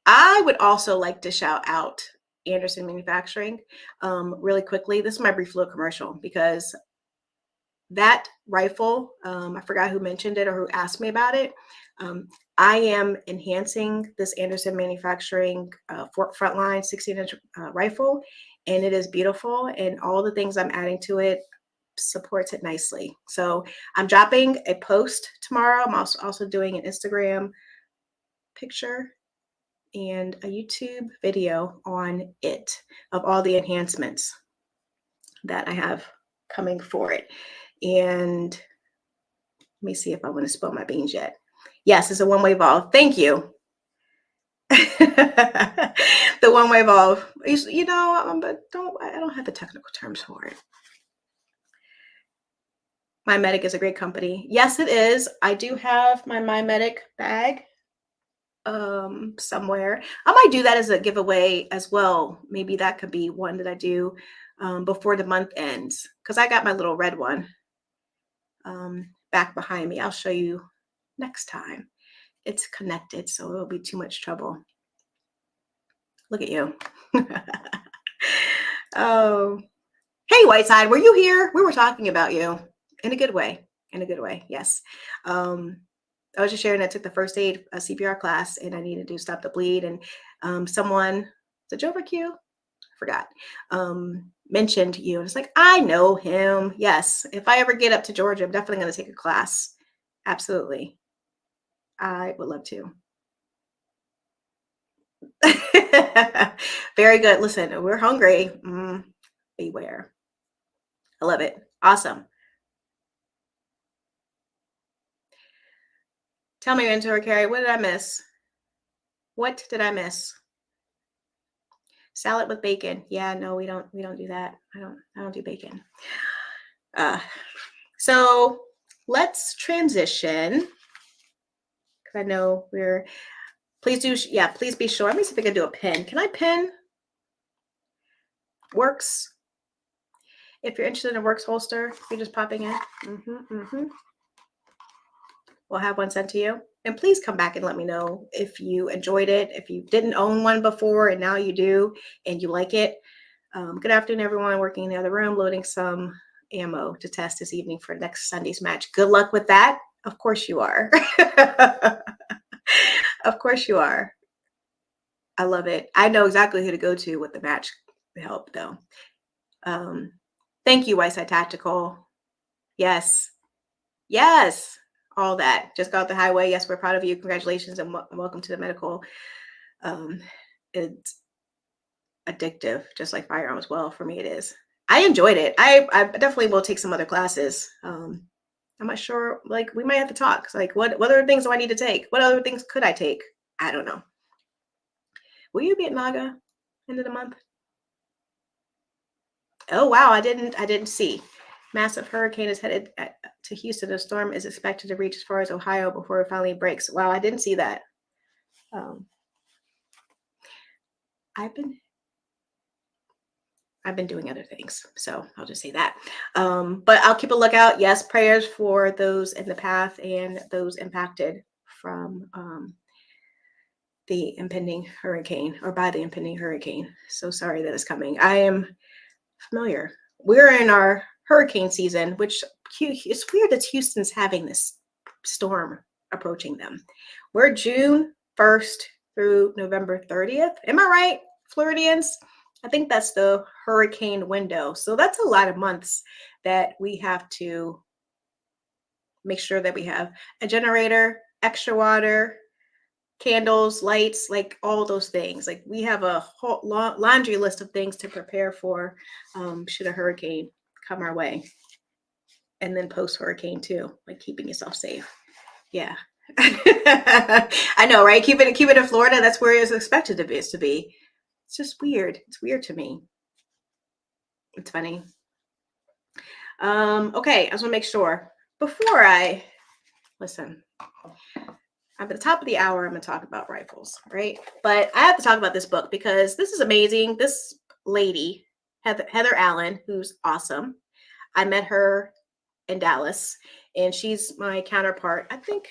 I would also like to shout out Anderson Manufacturing really quickly. This is my brief little commercial because that rifle, I forgot who mentioned it or who asked me about it. I am enhancing this Anderson Manufacturing Frontline 16-inch rifle, and it is beautiful, and all the things I'm adding to it supports it nicely. So I'm dropping a post tomorrow. I'm also doing an Instagram picture and a YouTube video on it of all the enhancements that I have coming for it. And let me see if I want to spill my beans yet. Yes, it's a one-way valve. Thank you. The one-way valve. But I don't have the technical terms for it. My Medic is a great company. Yes, it is. I do have my Medic bag somewhere. I might do that as a giveaway as well. Maybe that could be one that I do before the month ends, because I got my little red one back behind me. I'll show you next time. It's connected, so it'll be too much trouble. Look at you. Oh, hey, Whiteside, were you here? We were talking about you in a good way. In a good way, yes. I was just sharing I took the first aid CPR class, and I needed to stop the bleed. And someone, the Joe Q, I forgot, mentioned you. And it's like, I know him. Yes. If I ever get up to Georgia, I'm definitely going to take a class. Absolutely. I would love to. Very good. Listen, we're hungry. Beware. I love it. Awesome. Tell me, mentor Carrie, what did I miss? What did I miss? Salad with bacon. Yeah, no, we don't do that. I don't do bacon. So let's transition. Because I know please be sure. Let me see if I can do a pin. Can I pin? Works. If you're interested in a Works holster, you're just popping in. We'll have one sent to you. And please come back and let me know if you enjoyed it, if you didn't own one before and now you do and you like it. Good afternoon, everyone. Working in the other room, loading some ammo to test this evening for next Sunday's match. Good luck with that. Of course you are. Of course you are. I love it. I know exactly who to go to with the match help, though. Thank you, Whiteside Tactical. Yes. Yes. All that. Just got off the highway. Yes, we're proud of you. Congratulations and welcome to the medical. It's addictive, just like firearms. Well, for me, it is. I enjoyed it. I definitely will take some other classes. I'm not sure. Like, we might have to talk. Like, what other things do I need to take? What other things could I take? I don't know. Will you be at NAGA end of the month? Oh wow, I didn't see. Massive hurricane is headed to Houston. The storm is expected to reach as far as Ohio before it finally breaks. Wow, I didn't see that. I've been doing other things, so I'll just say that. But I'll keep a lookout. Yes, prayers for those in the path and those impacted from the impending hurricane or by the impending hurricane. So sorry that it's coming. I am familiar. We're in our hurricane season, which it's weird that Houston's having this storm approaching them. We're June 1st through November 30th. Am I right, Floridians? I think that's the hurricane window. So that's a lot of months that we have to make sure that we have a generator, extra water, candles, lights, like all those things. Like, we have a whole laundry list of things to prepare for should a hurricane come our way. And then post-hurricane too, like keeping yourself safe. Yeah. I know, right? Keep it in Florida. That's where it's expected to be. It's just weird. It's weird to me. It's funny. Okay, I just want to make sure before I listen. At the top of the hour, I'm going to talk about rifles, right? But I have to talk about this book because this is amazing. This lady, Heather Allen, who's awesome. I met her in Dallas, and she's my counterpart. I think,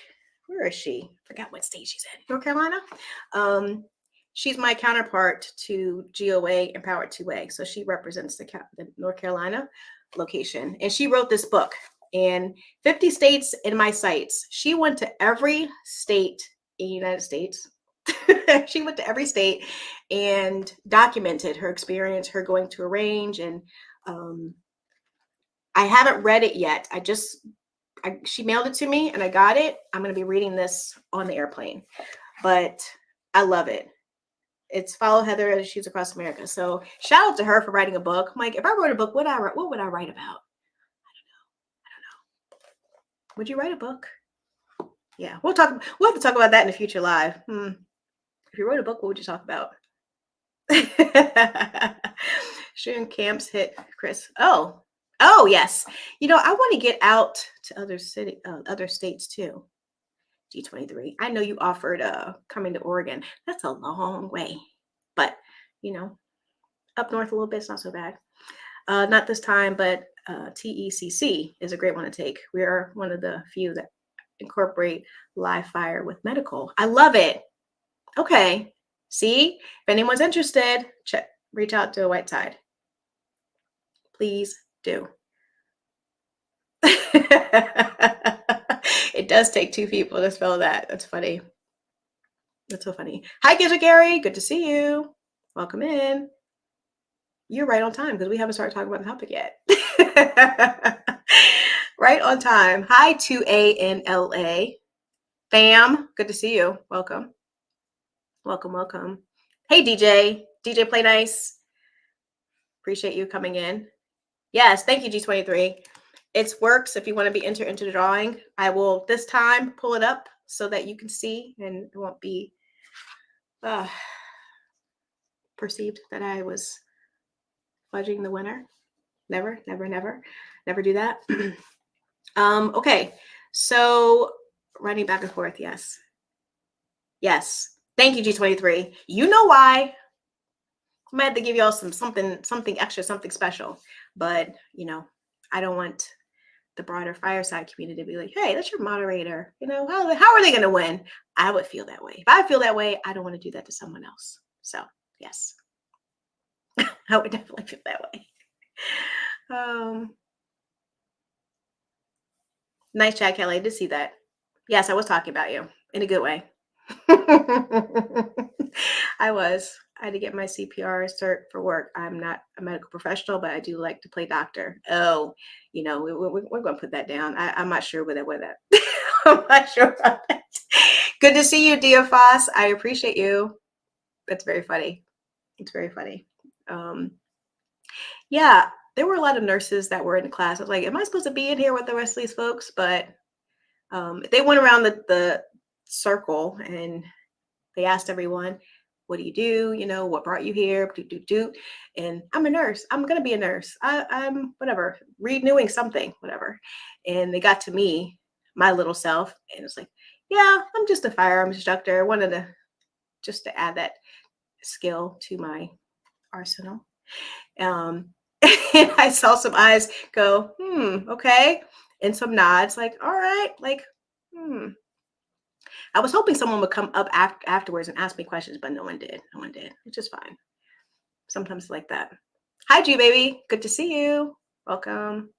where is she? I forgot what state she's in. North Carolina. She's my counterpart to GOA Empowered 2A. So she represents the North Carolina location. And she wrote this book. And 50 states in my sights. She went to every state in the United States. She went to every state and documented her experience, her going to a range. And I haven't read it yet. She mailed it to me and I got it. I'm going to be reading this on the airplane, but I love it. It's Follow Heather as She Shoots Across America. So shout out to her for writing a book. I'm like, if I wrote a book, what would I write about? Would you write a book? Yeah, we'll have to talk about that in a future live. If you wrote a book, what would you talk about? Shooting camps hit Chris. Oh, yes. I want to get out to other states too. G23. I know you offered coming to Oregon. That's a long way, but up north a little bit, it's not so bad. Not this time, but TECC is a great one to take. We are one of the few that incorporate live fire with medical. I love it. Okay. See, if anyone's interested, reach out to a Whiteside. Please do. It does take two people to spell that. That's funny. That's so funny. Hi, Gizzard Gary. Good to see you. Welcome in. You're right on time because we haven't started talking about the topic yet. Right on time. Hi, 2A in LA. Fam, good to see you. Welcome. Welcome, welcome. Hey, DJ Play Nice. Appreciate you coming in. Yes, thank you, G23. It works if you want to be entered into the drawing. I will this time pull it up so that you can see and it won't be perceived that I was fudging the winner. Never do that. Okay, so running back and forth, yes. Thank you, G23. You know why. I might have to give y'all something extra, something special. But I don't want the broader fireside community to be like, hey, that's your moderator. How are they going to win? I would feel that way. If I feel that way, I don't want to do that to someone else. So yes, I would definitely feel that way. Nice chat, Kelly. I did see that. Yes, I was talking about you in a good way. I had to get my CPR cert for work. I'm not a medical professional, but I do like to play doctor. Oh, we're going to put that down. I'm not sure with that. I'm not sure about that. Good to see you, Dia Foss. I appreciate you. That's very funny. It's very funny. Yeah, there were a lot of nurses that were in the class. I was like, am I supposed to be in here with the rest of these folks? But they went around the circle and they asked everyone, what do you do? What brought you here? And I'm a nurse. I'm going to be a nurse. I'm whatever, renewing something, whatever. And they got to me, my little self, and it's like, yeah, I'm just a firearms instructor. I wanted to add that skill to my arsenal. And I saw some eyes go, okay. And some nods like, all right, like, I was hoping someone would come up afterwards and ask me questions, but no one did. Which is fine. Sometimes like that. Hi, G baby. Good to see you. Welcome.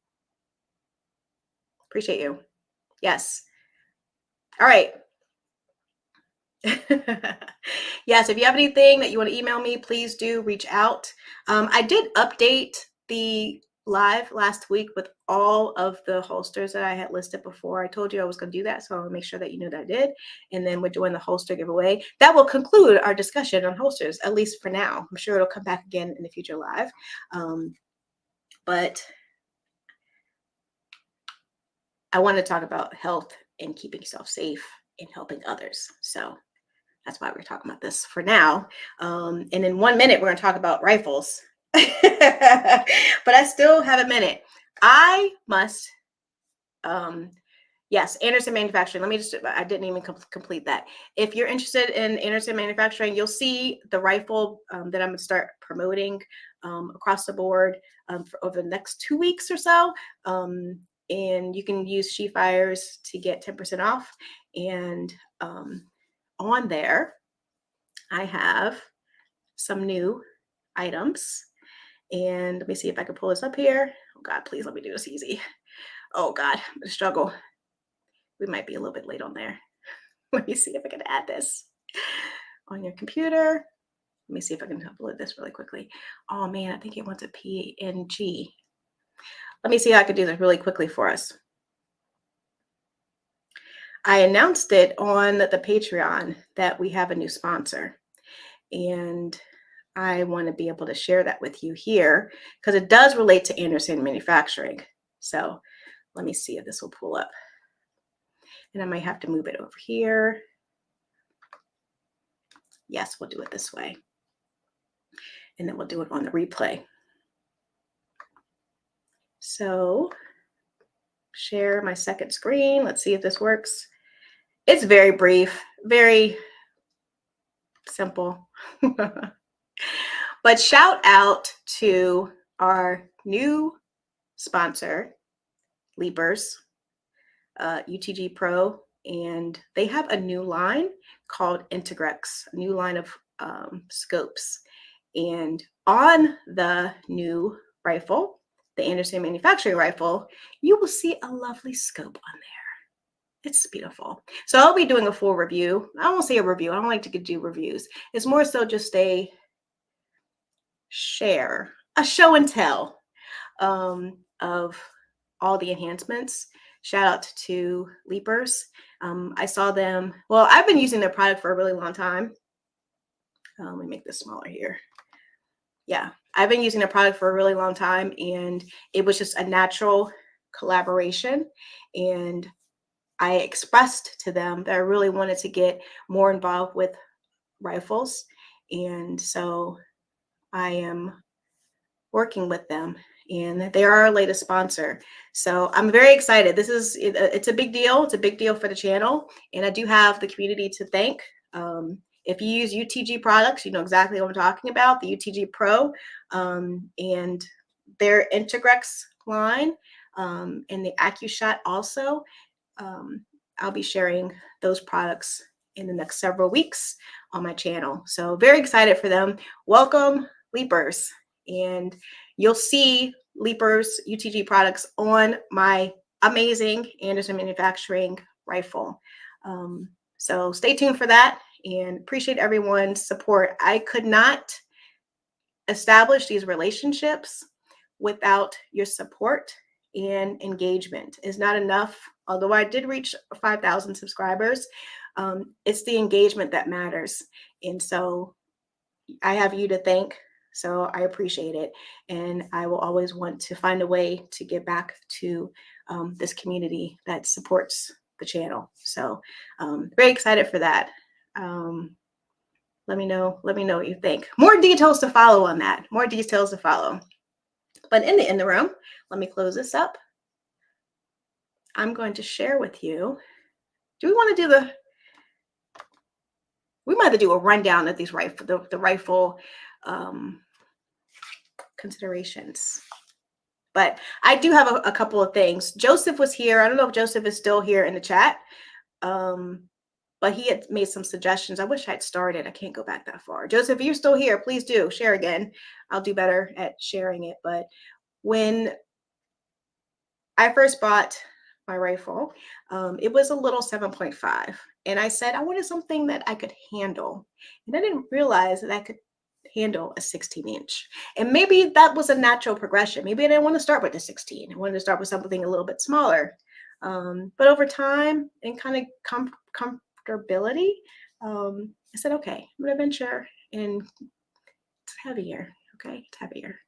Appreciate you. Yes. All right. Yes, if you have anything that you want to email me, please do reach out. I did update the live last week with all of the holsters that I had listed before. I told you I was going to do that, so I'll make sure that you know that I did. And then we're doing the holster giveaway. That will conclude our discussion on holsters, at least for now. I'm sure it'll come back again in the future live. But I want to talk about health and keeping yourself safe and helping others. So that's why we're talking about this for now. And in 1 minute, we're going to talk about rifles. But I still have a minute. I must, yes, Anderson Manufacturing. I didn't even complete that. If you're interested in Anderson Manufacturing, you'll see the rifle that I'm going to start promoting across the board for over the next 2 weeks or so. And you can use She Fires to get 10% off. And on there, I have some new items. And let me see if I can pull this up here. Oh God, please let me do this easy. Oh God, I'm gonna struggle. We might be a little bit late on there. Let me see if I can add this on your computer. Let me see if I can upload this really quickly. Oh man, I think it wants a PNG. Let me see how I can do this really quickly for us. I announced it on the Patreon that we have a new sponsor. And I want to be able to share that with you here because it does relate to Anderson Manufacturing. So let me see if this will pull up. And I might have to move it over here. Yes, we'll do it this way. And then we'll do it on the replay. So share my second screen. Let's see if this works. It's very brief, very simple. But shout out to our new sponsor, Leapers, UTG Pro, and they have a new line called Integrex, a new line of scopes. And on the new rifle, the Anderson Manufacturing rifle, you will see a lovely scope on there. It's beautiful. So I'll be doing a full review. I won't say a review. I don't like to do reviews. It's more so just a show and tell of all the enhancements. Shout out to Leapers. I saw them. Well, I've been using their product for a really long time. Let me make this smaller here. Yeah, I've been using the product for a really long time, and it was just a natural collaboration. And I expressed to them that I really wanted to get more involved with rifles. And so I am working with them, and they are our latest sponsor. So I'm very excited. It's a big deal. It's a big deal for the channel. And I do have the community to thank. If you use UTG products, you know exactly what I'm talking about, the UTG Pro, and their Integrex line, and the AccuShot also. I'll be sharing those products in the next several weeks on my channel. So very excited for them. Welcome, Leapers. And you'll see Leapers UTG products on my amazing Anderson Manufacturing rifle. So stay tuned for that, and appreciate everyone's support. I could not establish these relationships without your support and engagement. Is not enough. Although I did reach 5,000 subscribers, it's the engagement that matters. And so I have you to thank. So I appreciate it. And I will always want to find a way to give back to this community that supports the channel. So very excited for that. Let me know what you think. More details to follow on that. More details to follow. But in the interim, let me close this up. I'm going to share with you. Do we want to do we might have to do a rundown of these the rifle considerations. But I do have a couple of things. Joseph was here. I don't know if Joseph is still here in the chat. But he had made some suggestions. I wish I'd started. I can't go back that far. Joseph, if you're still here, please do share again. I'll do better at sharing it. But when I first bought my rifle, it was a little 7.5. And I said, I wanted something that I could handle. And I didn't realize that I could handle a 16-inch. And maybe that was a natural progression. Maybe I didn't want to start with the 16. I wanted to start with something a little bit smaller. But over time and kind of comfortability, I said, okay, I'm going to venture, and it's heavier. Okay, it's heavier.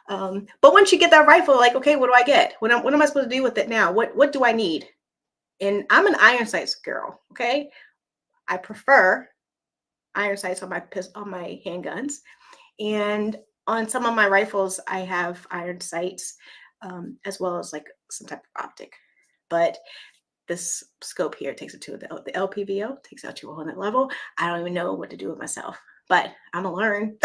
But once you get that rifle, like, okay, what do I get? What am I supposed to do with it now? What do I need? And I'm an iron sights girl. Okay, I prefer iron sights on my handguns, and on some of my rifles, I have iron sights, as well as like some type of optic. But this scope here takes it to the LPVO, takes it to a whole nother level. I don't even know what to do with myself, but I'm gonna learn.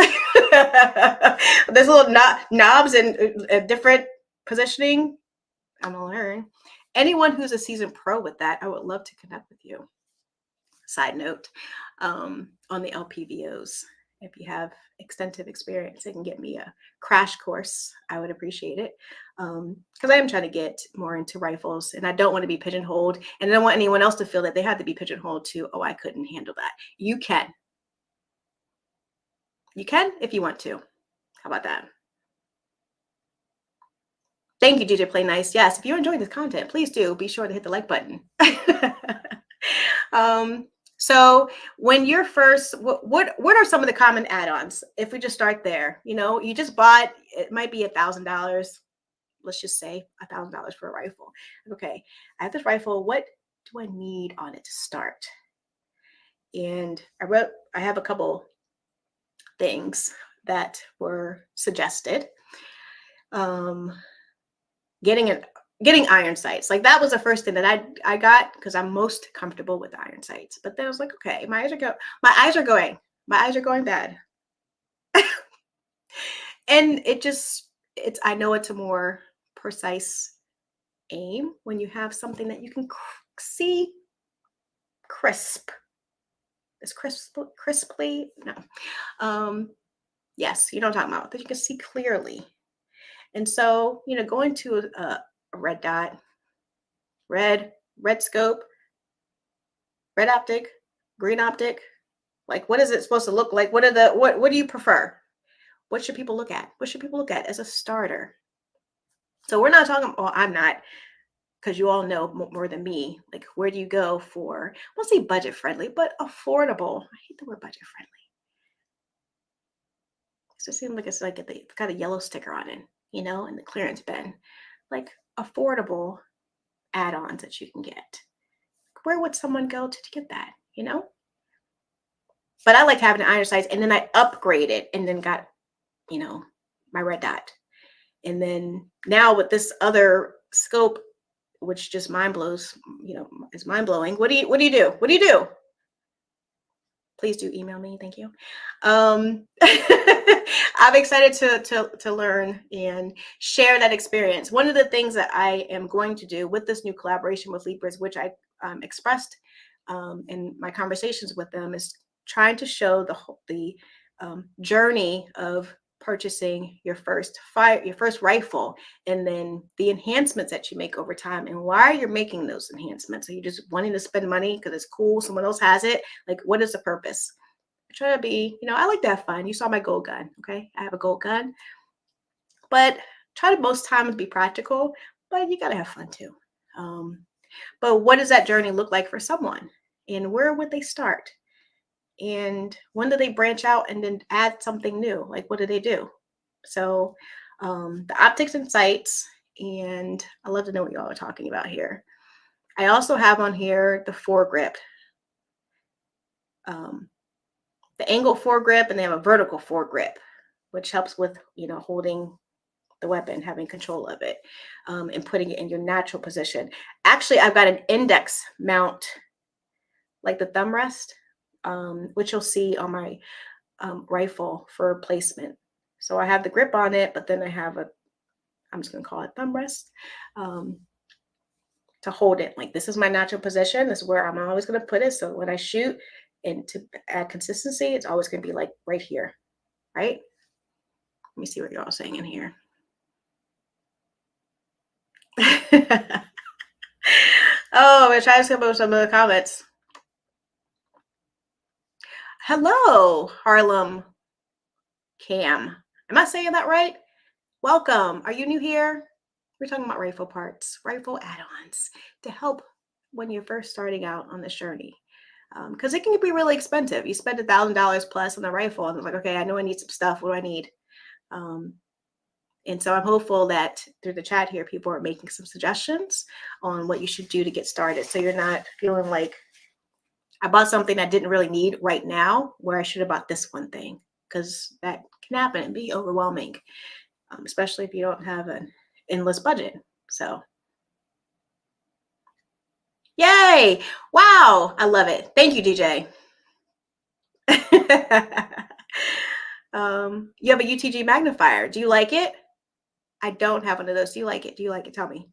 There's little knobs and different positioning. I'm gonna learn. Anyone who's a seasoned pro with that, I would love to connect with you. Side note, on the LPVOs, if you have extensive experience and can get me a crash course, I would appreciate it. Because I am trying to get more into rifles, and I don't want to be pigeonholed, and I don't want anyone else to feel that they have to be pigeonholed to, oh, I couldn't handle that. You can. You can if you want to. How about that? Thank you, DJ Play Nice. Yes, if you're enjoying this content, please do be sure to hit the like button. So when you're first, what are some of the common add-ons? If we just start there, you just bought, it might be $1,000. Let's just say $1,000 for a rifle. Okay, I have this rifle. What do I need on it to start? And I have a couple things that were suggested. Getting iron sights, like that was the first thing that I got, because I'm most comfortable with iron sights. But then I was like, okay, my eyes are going bad. And I know it's a more precise aim when you have something that you can see crisp. Is crisply? No. Yes, you know what I'm talking about, that you can see clearly. And so, going to a red dot, red scope, red optic, green optic, like, what is it supposed to look like? What do you prefer? What should people look at? What should people look at as a starter? So we're not talking, I'm not, because you all know more than me, like, where do you go for, I won't say budget friendly, but affordable. I hate the word budget friendly. So it seems like it's like it's got a yellow sticker on it, you know, in the clearance bin. Like affordable add-ons that you can get. Where would someone go to get that, you know? But I liked having an iron sights, and then I upgraded and then got, you know, my red dot. And then now with this other scope, which just mind blows, you know, is mind blowing. What do you do? What do you do? Please do email me. Thank you. I'm excited to learn and share that experience. One of the things that I am going to do with this new collaboration with Leapers, which I expressed in my conversations with them, is trying to show the journey of purchasing your first rifle, and then the enhancements that you make over time, and why you're making those enhancements. Are you just wanting to spend money because it's cool, someone else has it? Like, what is the purpose? I try to be, you know, I like to have fun. You saw my gold gun. Okay, I have a gold gun, but try to most times be practical, but you got to have fun too. But what does that journey look like for someone, and where would they start? And when do they branch out and then add something new? Like, what do they do? So the optics and sights, and I love to know what y'all are talking about here. I also have on here the foregrip, the angled foregrip, and they have a vertical foregrip, which helps with, you know, holding the weapon, having control of it, and putting it in your natural position. Actually, I've got an index mount, like the thumb rest, which you'll see on my rifle for placement. So I have the grip on it, but then I have I'm just going to call it thumb rest, to hold it. Like, this is my natural position. This is where I'm always going to put it. So when I shoot, and to add consistency, it's always going to be like right here, right? Let me see what you're all saying in here. Oh, I'm going to try to skip over some of the comments. Hello, Harlem Cam. Am I saying that right? Welcome. Are you new here? We're talking about rifle parts, rifle add-ons to help when you're first starting out on this journey. Because it can be really expensive. You spend $1,000 plus on the rifle, and it's like, okay, I know I need some stuff. What do I need? And so I'm hopeful that through the chat here, people are making some suggestions on what you should do to get started. So you're not feeling like I bought something I didn't really need right now, where I should have bought this one thing, because that can happen and be overwhelming, especially if you don't have an endless budget. So, yay! Wow, I love it. Thank you, DJ. You have a UTG magnifier. Do you like it? I don't have one of those. Do you like it? Do you like it? Tell me.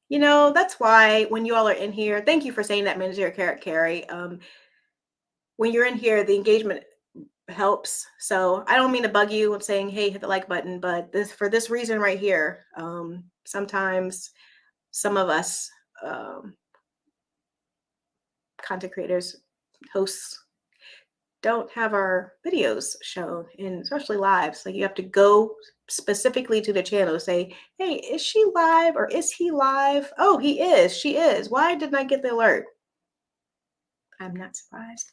You know, that's why when you all are in here, thank you for saying that, Manager Carrot Carry. When you're in here, the engagement helps. So I don't mean to bug you with saying, hey, hit the like button, but for this reason right here, sometimes some of us content creators, hosts, don't have our videos shown, and especially lives. Like, you have to go specifically to the channel to say, hey, is she live or is he live? Oh, he is. She is. Why didn't I get the alert? I'm not surprised.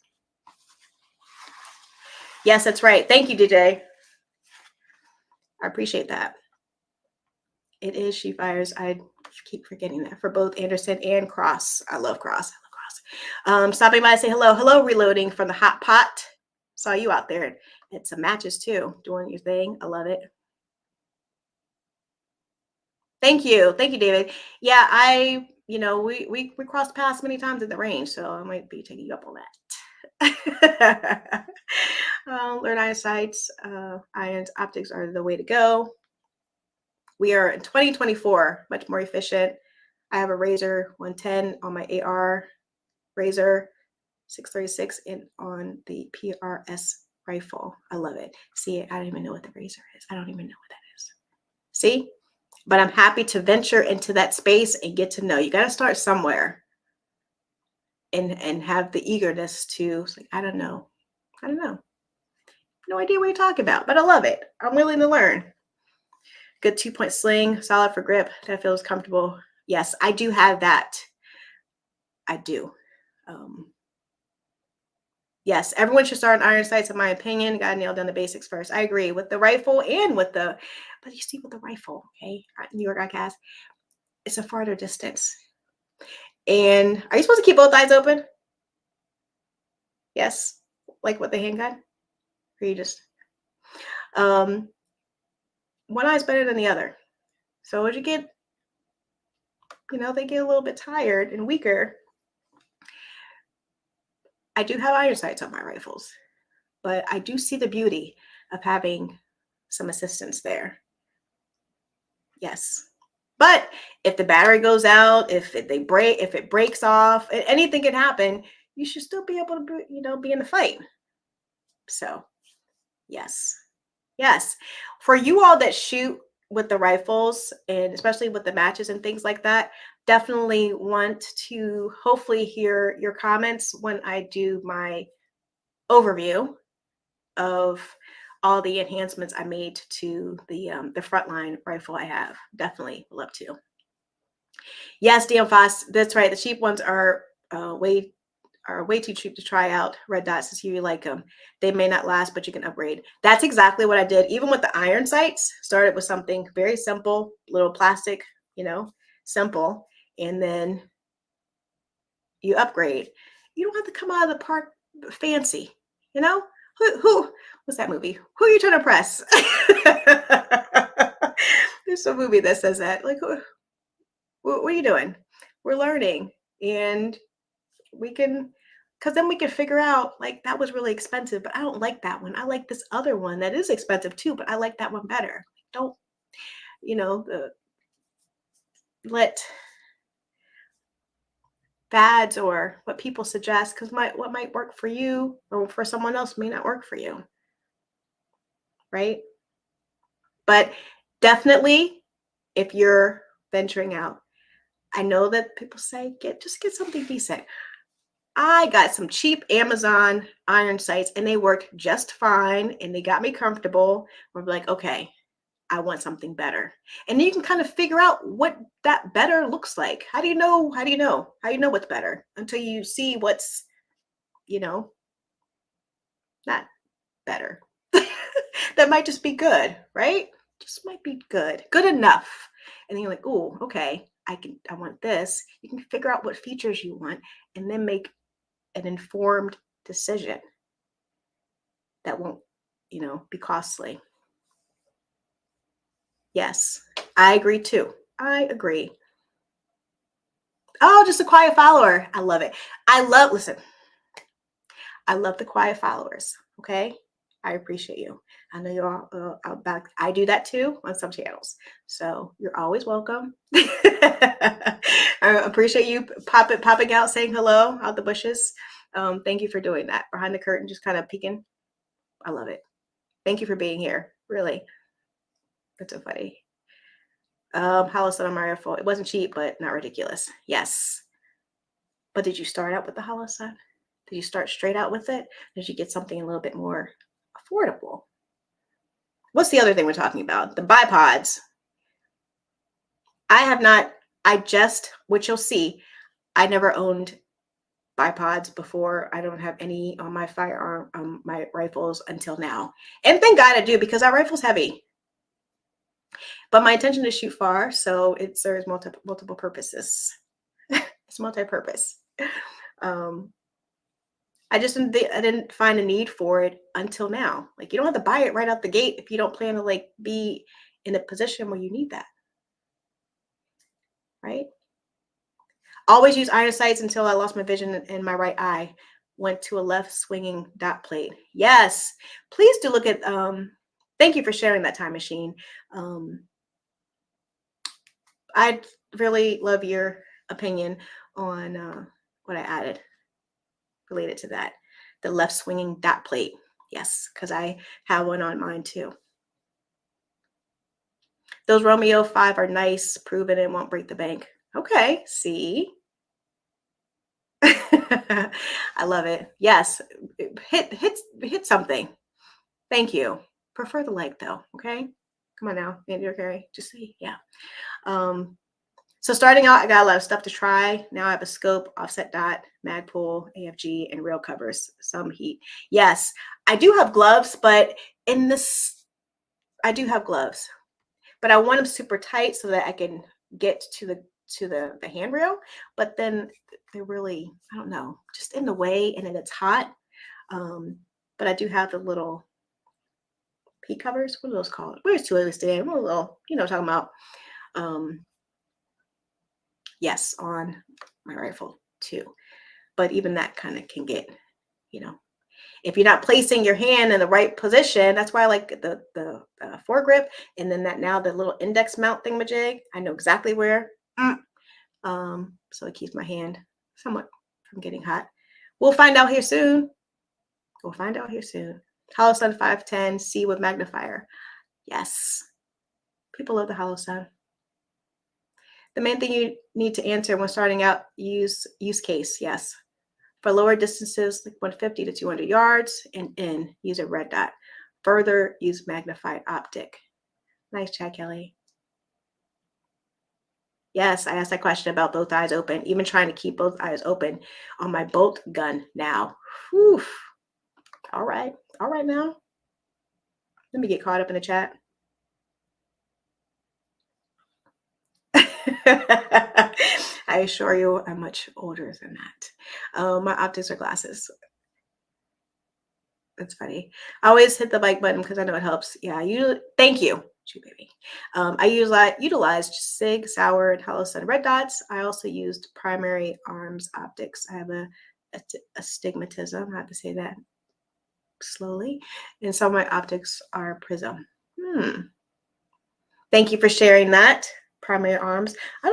Yes, that's right. Thank you, DJ. I appreciate that. It is She Fires. I keep forgetting that, for both Anderson and Cross. I love Cross. Stopping by to say hello. Hello, Reloading from the Hot Pot. Saw you out there. It's some matches too, doing your thing. I love it. Thank you. Thank you, David. Yeah, we crossed paths many times in the range, so I might be taking you up on that. Learn iron sights. Irons optics are the way to go. We are in 2024, much more efficient. I have a Razor 110 on my AR Razor 636 and on the PRS rifle. I love it. See, I don't even know what the Razor is. I don't even know what that is. See? But I'm happy to venture into that space and get to know. You got to start somewhere and have the eagerness to, like, I don't know. No idea what you're talking about, but I love it. I'm willing to learn. Good 2-point sling, solid for grip. That feels comfortable. Yes, I do have that. I do. Yes, everyone should start on iron sights, in my opinion. Got to nail down the basics first. I agree with the rifle and with the, but you see with the rifle, okay, New York ICAS, it's a farther distance. And are you supposed to keep both eyes open? Yes, like with the handgun? Or you just, one eye is better than the other. So as you get, they get a little bit tired and weaker. I do have iron sights on my rifles, but I do see the beauty of having some assistance there. Yes. But if the battery goes out, if it breaks off, anything can happen, you should still be able to, be in the fight. So, yes. Yes. For you all that shoot with the rifles, and especially with the matches and things like that, definitely want to hopefully hear your comments when I do my overview of all the enhancements I made to the frontline rifle I have. Definitely love to. Yes, DM Foss, that's right. The cheap ones are way too cheap to try out. Red dots to see if you like them. They may not last, but you can upgrade. That's exactly what I did. Even with the iron sights, started with something very simple, little plastic, simple, and then you upgrade. You don't have to come out of the park fancy, Who what's that movie? Who are you trying to press? There's a movie that says that. Like, what are you doing? We're learning, and we can, because then we can figure out, like, that was really expensive, but I don't like that one. I like this other one that is expensive too, but I like that one better. Don't, let fads or what people suggest, because what might work for you or for someone else may not work for you, right? But definitely, if you're venturing out, I know that people say just get something decent. I got some cheap Amazon iron sights and they worked just fine and they got me comfortable. We're like, okay, I want something better. And you can kind of figure out what that better looks like. How do you know? How do you know what's better until you see what's, not better? That might just be good, right? Just might be good enough. And then you're like, oh, okay, I want this. You can figure out what features you want and then make an informed decision that won't, be costly. Yes, I agree too. I agree. Oh, just a quiet follower. I love it. Listen, I love the quiet followers. Okay. I appreciate you. I know you're all back. I do that too on some channels. So you're always welcome. I appreciate you popping out, saying hello out the bushes. Thank you for doing that. Behind the curtain, just kind of peeking. I love it. Thank you for being here. Really. That's so funny. Hollow Sun on my rifle. It wasn't cheap, but not ridiculous. Yes. But did you start out with the Hollow Sun? Did you start straight out with it? Did you get something a little bit more affordable? What's the other thing we're talking about? The bipods. I have not, which you'll see, I never owned bipods before. I don't have any on my firearm, my rifles until now. And thank God I do, because our rifle's heavy. But my intention is to shoot far, so it serves multiple purposes. It's multi-purpose. I didn't find a need for it until now. Like, you don't have to buy it right out the gate if you don't plan to be in a position where you need that. Right? Always use iron sights until I lost my vision in my right eye. Went to a left swinging dot plate. Yes. Please do look at, thank you for sharing that time machine. I'd really love your opinion on what I added related to that. The left swinging dot plate. Yes, because I have one on mine too. Those Romeo 5 are nice, proven it won't break the bank. Okay, see? I love it. Yes, hit something. Thank you. Prefer the like though, okay? Come on now, Andy or Carrie, just say yeah. So So starting out, I got a lot of stuff to try. Now I have a scope, offset dot, Magpul, AFG, and rail covers, some heat. Yes, I do have gloves, but I do have gloves, but I want them super tight so that I can get to the handrail. But then they're really, I don't know, just in the way, and then it's hot. But I do have the little heat covers. What are those called? Where's two of this today? What a little, talking about. Yes, on my rifle too. But even that kind of can get, if you're not placing your hand in the right position, that's why I like the foregrip, and then now the little index mount thingamajig. I know exactly where. So it keeps my hand somewhat from getting hot. We'll find out here soon. Holosun 510 C with magnifier. Yes, people love the Holosun. The main thing you need to answer when starting out, use case, yes. For lower distances, like 150 to 200 yards, and use a red dot. Further, use magnified optic. Nice chat, Kelly. Yes, I asked that question about both eyes open, even trying to keep both eyes open on my bolt gun now. Whew. All right now. Let me get caught up in the chat. I assure you, I'm much older than that. My optics are glasses. That's funny. I always hit the like button because I know it helps. Yeah, thank you, baby. I utilized SIG, Sauer, and Holosun red dots. I also used primary arms optics. I have a astigmatism. I have to say that slowly. And some of my optics are prism. Thank you for sharing that. Primary arms. I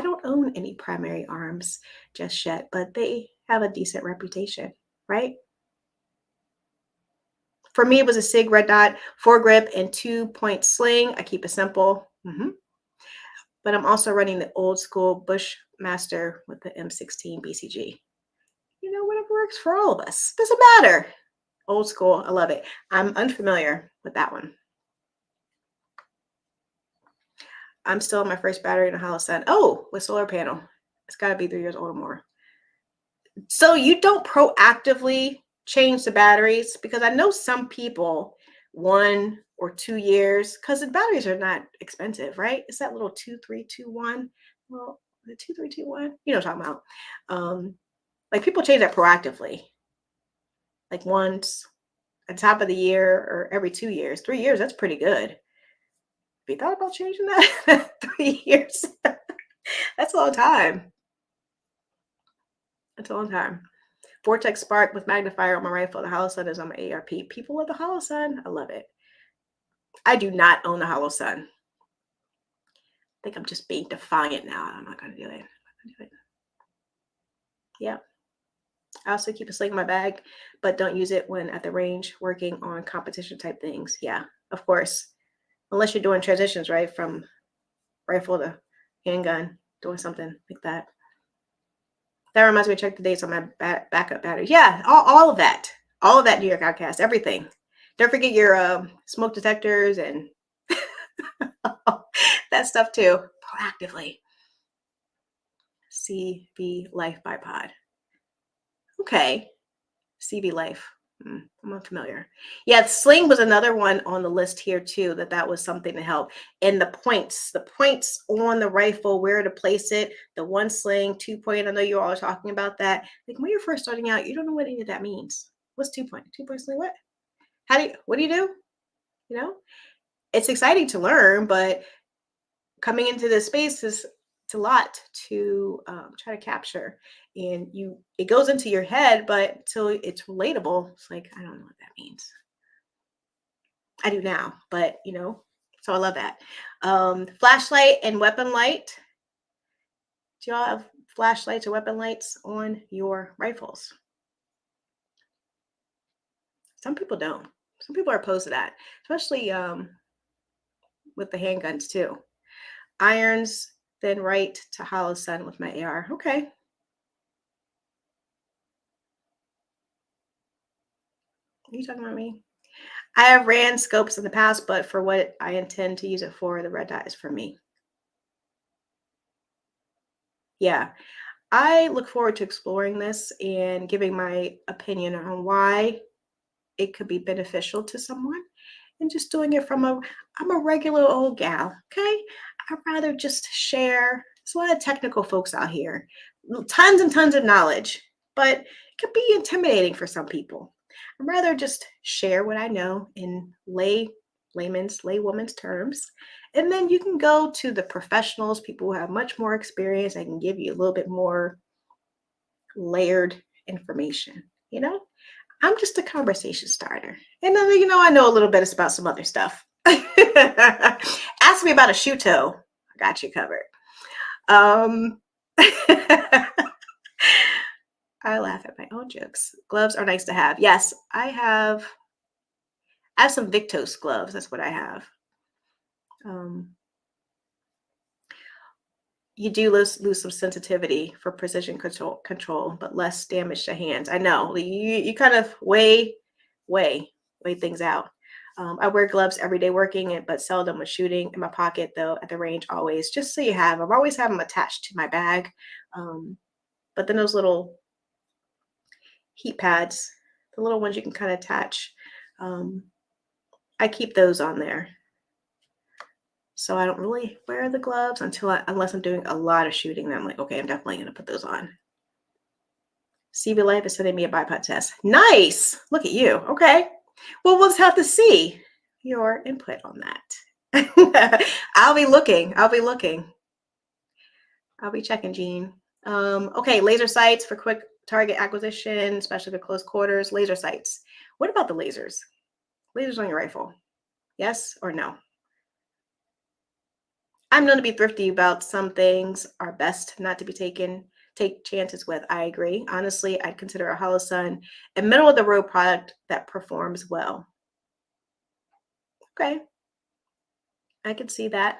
don't own any primary arms just yet, but they have a decent reputation, right? For me, it was a SIG red dot, foregrip, and 2-point sling. I keep it simple. But I'm also running the old school Bushmaster with the M16 BCG. Whatever works for all of us. Doesn't matter. Old school. I love it. I'm unfamiliar with that one. I'm still on my first battery in a Holosun. Oh, with solar panel. It's got to be 3 years old or more. So you don't proactively change the batteries, because I know some people 1 or 2 years, because the batteries are not expensive, right? It's that little 2321. Well, the 2321. You know what I'm talking about. Like people change that proactively, like once at the top of the year or every 2 years. 3 years, that's pretty good. Have you thought about changing that? 3 years. That's a long time. That's a long time. Vortex Spark with magnifier on my rifle. The Holosun is on my ARP. People love the Holosun. I love it. I do not own the Holosun. I think I'm just being defiant now. I'm not going to do it. Yeah. I also keep a sling in my bag, but don't use it when at the range working on competition type things. Yeah, of course. Unless you're doing transitions, right? From rifle to handgun, doing something like that. That reminds me to check the dates on my backup batteries. Yeah, all of that. All of that, New York Outcast, everything. Don't forget your smoke detectors and that stuff too, proactively. CV Life Bipod. Okay. CV Life. I'm unfamiliar. Yeah, sling was another one on the list here too, that was something to help. And the points on the rifle, where to place it, the 1 sling, 2-point. I know you're all talking about that. Like when you're first starting out, you don't know what any of that means. What's 2-point? 2-point sling, what? What do you do? It's exciting to learn, but coming into this space it's a lot to try to capture, and it goes into your head, but until it's relatable, it's like, I don't know what that means. I do now, but so I love that. Flashlight and weapon light. Do y'all have flashlights or weapon lights on your rifles? Some people don't. Some people are opposed to that, especially with the handguns too. Irons, then right to Holosun with my AR. Okay. Are you talking about me? I have ran scopes in the past, but for what I intend to use it for, the red dot is for me. Yeah. I look forward to exploring this and giving my opinion on why it could be beneficial to someone and just doing it from I'm a regular old gal, okay? I'd rather just share. There's a lot of technical folks out here, tons and tons of knowledge, but it could be intimidating for some people. I'd rather just share what I know in laywoman's terms. And then you can go to the professionals, people who have much more experience. I can give you a little bit more layered information, you know? I'm just a conversation starter. And then, I know a little bit about some other stuff. Ask me about a shoe toe. I got you covered. I laugh at my own jokes. Gloves are nice to have. Yes, I have some Victos gloves. That's what I have. You do lose some sensitivity for precision control, but less damage to hands. I know you kind of weigh things out. I wear gloves every day working, but seldom when shooting. In my pocket, though, at the range, always. Just so you have them. I always have them attached to my bag. But then those little heat pads, the little ones you can kind of attach, I keep those on there. So I don't really wear the gloves unless I'm doing a lot of shooting. Then I'm like, okay, I'm definitely going to put those on. CV Life is sending me a bipod test. Nice. Look at you. Okay. Well, we'll just have to see your input on that. I'll be looking. I'll be checking, Gene. Okay, laser sights for quick target acquisition, especially for close quarters. Laser sights. What about the lasers? Lasers on your rifle? Yes or no? I'm known to be thrifty about some things are best not to be take chances with. I agree. Honestly, I'd consider a Holosun a middle of the road product that performs well. Okay. I can see that.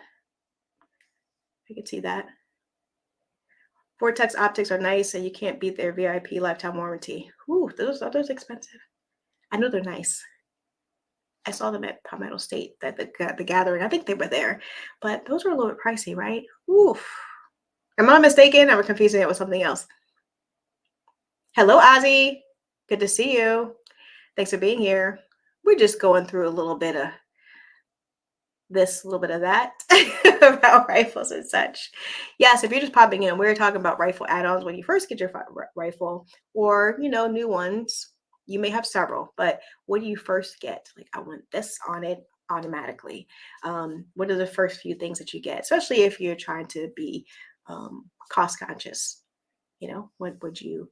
Vortex optics are nice and you can't beat their VIP lifetime warranty. Ooh, are those expensive? I know they're nice. I saw them at Palmetto State, the gathering. I think they were there, but those were a little bit pricey, right? Oof. Am I mistaken? I'm confusing it with something else. Hello, Ozzy. Good to see you. Thanks for being here. We're just going through a little bit of this, a little bit of that about rifles and such. Yes, if you're just popping in, we're talking about rifle add-ons when you first get your rifle, or new ones. You may have several, but what do you first get? Like, I want this on it automatically. What are the first few things that you get, especially if you're trying to be cost conscious? What would you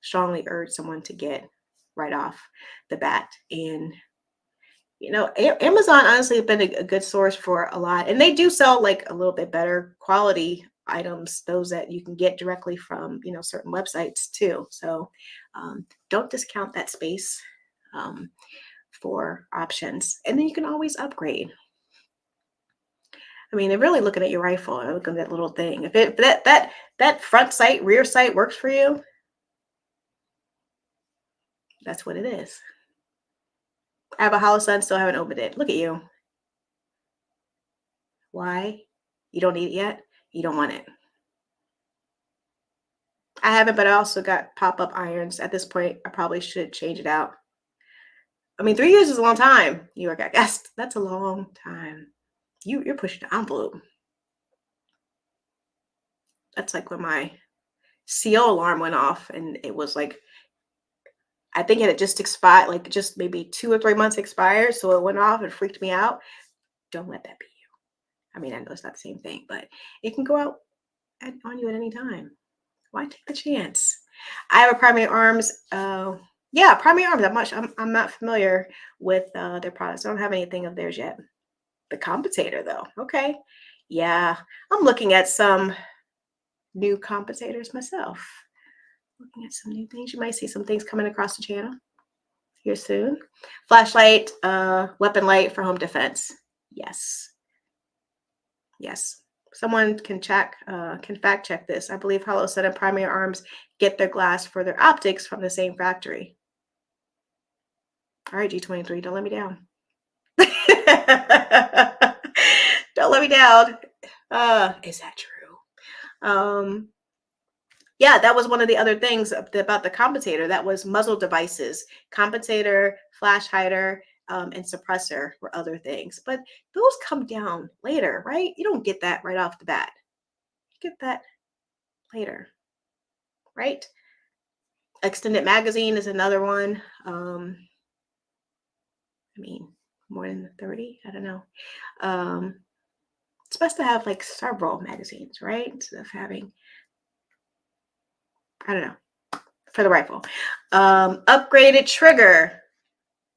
strongly urge someone to get right off the bat? And Amazon honestly has been a good source for a lot, and they do sell like a little bit better quality items, those that you can get directly from certain websites too. So don't discount that space for options, and then you can always upgrade. I mean, they're really looking at your rifle and looking at that little thing. If that front sight, rear sight works for you, that's what it is. I have a Holosun, still haven't opened it. Look at you. Why? You don't need it yet? You don't want it. I haven't, but I also got pop-up irons. At this point, I probably should change it out. I mean, 3 years is a long time. New York, I guess. That's a long time. You're pushing the envelope. That's like when my CO alarm went off, and it was like, I think it had just expired, like just maybe 2 or 3 months expired. So it went off and freaked me out. Don't let that be you. I mean, I know it's not the same thing, but it can go out on you at any time. Why take the chance? I have a Primary Arms. Primary Arms. I'm not familiar with their products. I don't have anything of theirs yet. The compensator, though. Okay. Yeah, I'm looking at some new compensators myself. Looking at some new things. You might see some things coming across the channel here soon. Flashlight, weapon light for home defense. Yes. Someone can fact check this. I believe Holosun and Primary Arms get their glass for their optics from the same factory. All right, G23, don't let me down. Don't let me down. Is that true? Yeah, that was one of the other things about the compensator. That was muzzle devices, compensator, flash hider, and suppressor were other things. But those come down later, right? You don't get that right off the bat. You get that later, right? Extended magazine is another one. I mean, more than 30, I don't know. It's best to have like several magazines, right? Instead of having, I don't know, for the rifle. Upgraded trigger.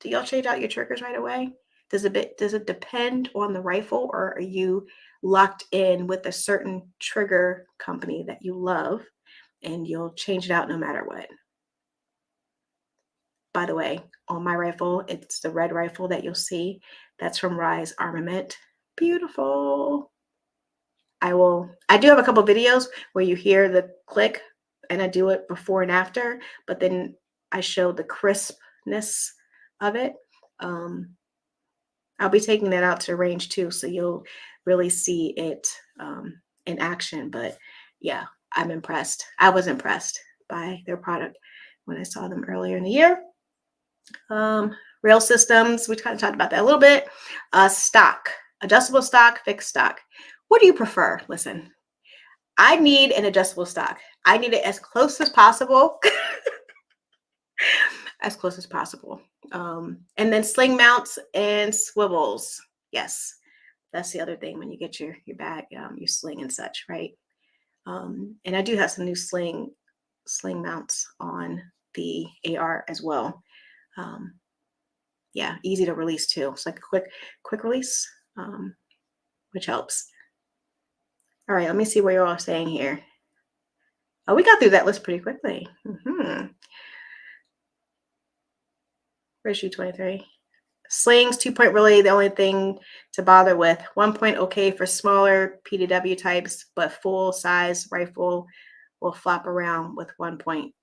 Do y'all change out your triggers right away? Does it depend on the rifle, or are you locked in with a certain trigger company that you love and you'll change it out no matter what? By the way, on my rifle, it's the red rifle that you'll see. That's from Rise Armament. Beautiful. I do have a couple videos where you hear the click, and I do it before and after, but then I show the crispness of it. I'll be taking that out to range too, so you'll really see it in action. But yeah, I'm impressed. I was impressed by their product when I saw them earlier in the year. Rail systems, we kind of talked about that a little bit. Stock, adjustable stock, fixed stock. What do you prefer? Listen, I need an adjustable stock. I need it as close as possible. As close as possible. And then sling mounts and swivels. Yes, that's the other thing when you get your bag, your sling and such, right? And I do have some new sling mounts on the AR as well. Yeah, easy to release too. It's like a quick release, which helps. All right, let me see what you're all saying here. Oh, we got through that list pretty quickly. Where's U23? Slings, 2-point really the only thing to bother with. 1 point okay for smaller PDW types, but full size rifle will flop around with 1 point.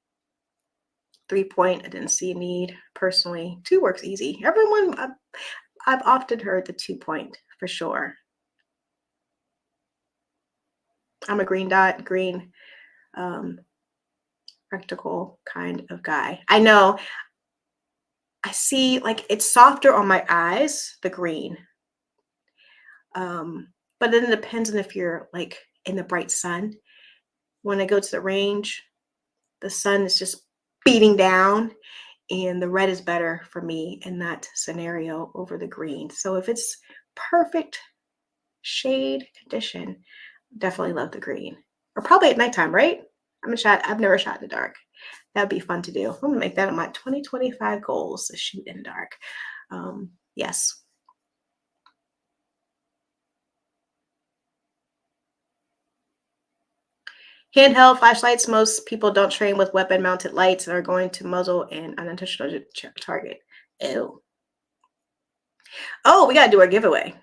3 point, I didn't see a need personally. 2 works easy. Everyone, I've often heard the 2 point for sure. I'm a green dot, green practical kind of guy. I know. I see, like, it's softer on my eyes, the green. But then it depends on if you're like in the bright sun. When I go to the range, the sun is just beating down, and the red is better for me in that scenario over the green. So if it's perfect shade condition, definitely love the green. Or probably at nighttime, right? I've never shot in the dark. That'd be fun to do. I'm gonna make that on my 2025 goals, to shoot in the dark. Yes. Handheld flashlights. Most people don't train with weapon mounted lights and are going to muzzle an unintentional target. Ew. Oh, we got to do our giveaway.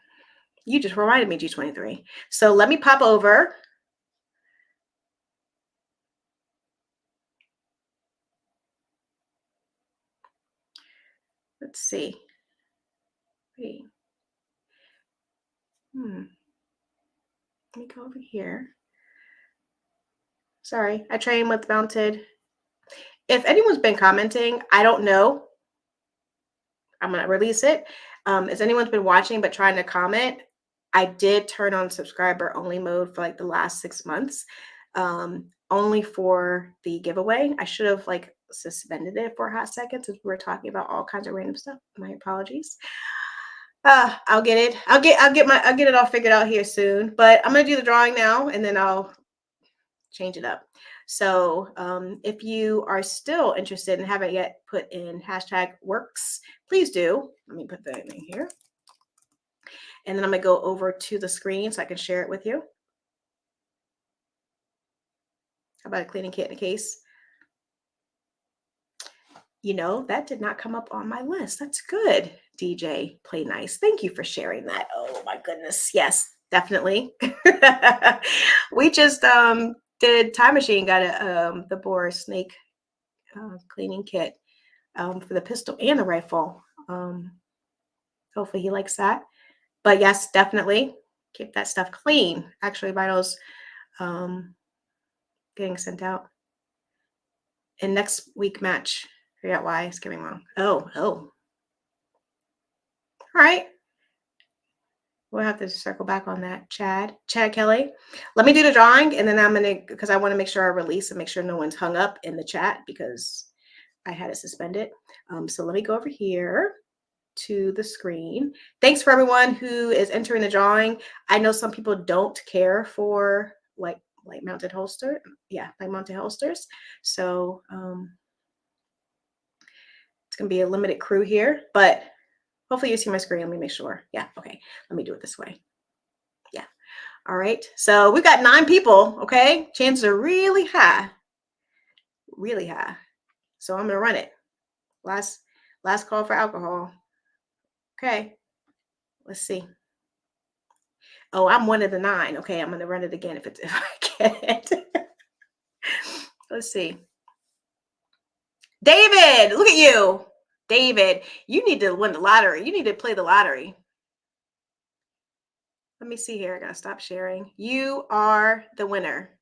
You just reminded me, G23. So let me pop over. Let's see. Wait. Let me go over here. Sorry, I train with mounted. If anyone's been commenting, I don't know. I'm going to release it. If anyone's been watching but trying to comment, I did turn on subscriber only mode for like the last 6 months, only for the giveaway. I should have like suspended it for a hot second since we were talking about all kinds of random stuff. My apologies. I'll get it. I'll get it all figured out here soon. But I'm gonna do the drawing now, and then I'll change it up. So if you are still interested and haven't yet put in #works, please do. Let me put that in here. And then I'm going to go over to the screen so I can share it with you. How about a cleaning kit in a case? You know, that did not come up on my list. That's good, DJ Play Nice. Thank you for sharing that. Oh my goodness. Yes, definitely. We just did Time Machine, got the Boar Snake cleaning kit for the pistol and the rifle. Hopefully he likes that. But yes, definitely keep that stuff clean. Actually, Vital's getting sent out. And next week match. Figure out why it's giving wrong. Oh. All right. We'll have to circle back on that. Chad Kelly. Let me do the drawing, and then I'm going to, because I want to make sure I release and make sure no one's hung up in the chat because I had it suspended. So let me go over here to the screen. Thanks for everyone who is entering the drawing. I know some people don't care for light mounted holster. Yeah, light mounted holsters. So it's going to be a limited crew here, but hopefully you see my screen. Let me make sure. Yeah. Okay. Let me do it this way. Yeah. All right. So we've got 9 people. Okay. Chances are really high. Really high. So I'm going to run it. Last call for alcohol. Okay. Let's see. Oh, I'm one of the 9. Okay. I'm going to run it again if I get it. Let's see. David, look at you. David, you need to win the lottery. You need to play the lottery. Let me see here. I got to stop sharing. You are the winner.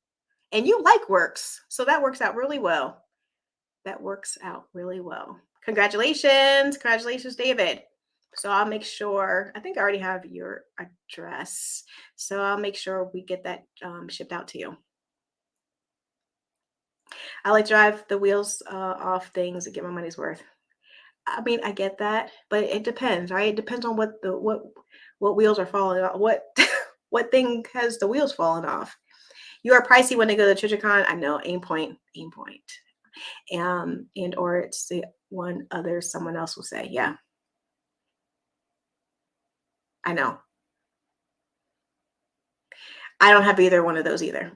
And you like works. So that works out really well. That works out really well. Congratulations. Congratulations, David. So I'll make sure, I think I already have your address. So I'll make sure we get that shipped out to you. I like drive the wheels off things and get my money's worth. I mean, I get that, but it depends, right? It depends on what wheels are falling off. What thing has the wheels falling off? You are pricey when they go to TrichaCon. I know, aim point. And or it's the one other someone else will say, yeah. I know. I don't have either one of those either.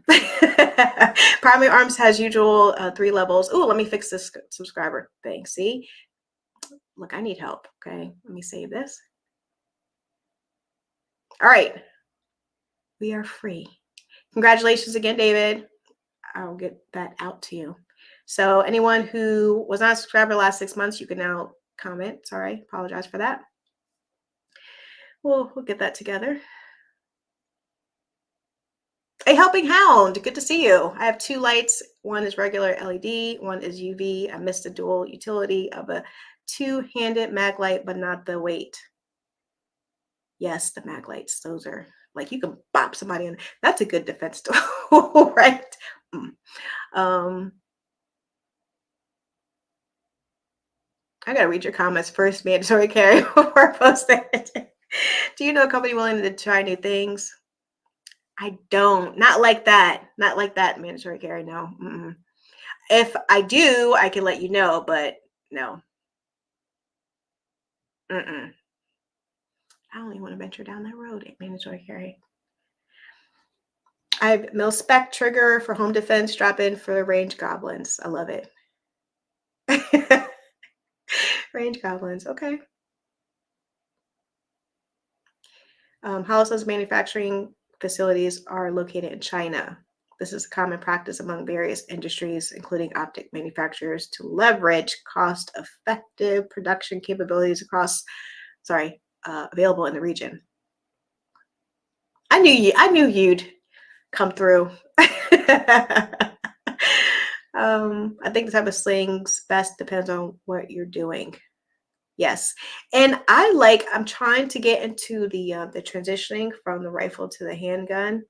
Primary Arms has usual 3 levels. Oh, let me fix this subscriber thing. See? Look, I need help. Okay, let me save this. All right. We are free. Congratulations again, David. I'll get that out to you. So anyone who was not a subscriber the last 6 months, you can now comment. Sorry, apologize for that. We'll get that together. A helping hound. Good to see you. I have 2 lights. One is regular LED. One is UV. I missed the dual utility of a 2-handed mag light, but not the weight. Yes, the mag lights. Those are like you can bop somebody in. That's a good defense tool, right? I gotta read your comments first, mandatory carry before posting it. Do you know a company willing to try new things? I don't. Not like that. Not like that, mandatory carry. No. Mm-mm. If I do, I can let you know, but no. Mm-mm. I don't even want to venture down that road at mandatory carry. I have mil spec trigger for home defense, drop in for range goblins. I love it. Range goblins. Okay. Hollison's manufacturing facilities are located in China. This is a common practice among various industries, including optic manufacturers, to leverage cost-effective production capabilities available in the region. I knew you'd come through. I think the type of slings best depends on what you're doing. Yes. And I'm trying to get into the transitioning from the rifle to the handgun,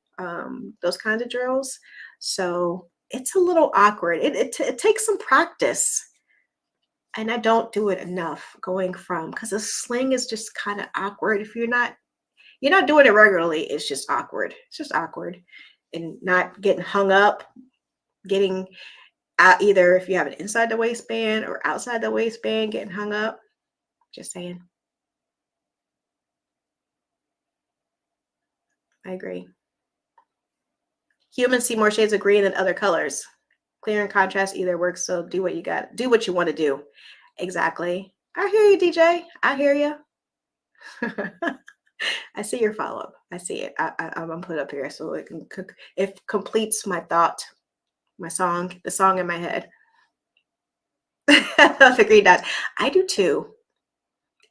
those kinds of drills. So it's a little awkward. It takes some practice. And I don't do it enough going from, because a sling is just kind of awkward. If you're not doing it regularly, it's just awkward. It's just awkward. And not getting hung up, getting out, either if you have it inside the waistband or outside the waistband, getting hung up. Just saying. I agree. Humans see more shades of green than other colors. Clear and contrast either works, so do what you want to do. Exactly. I hear you, DJ. I hear you. I see your follow-up. I see it. I'm gonna put it up here so it completes my thought, the song in my head. The green dots. I do too.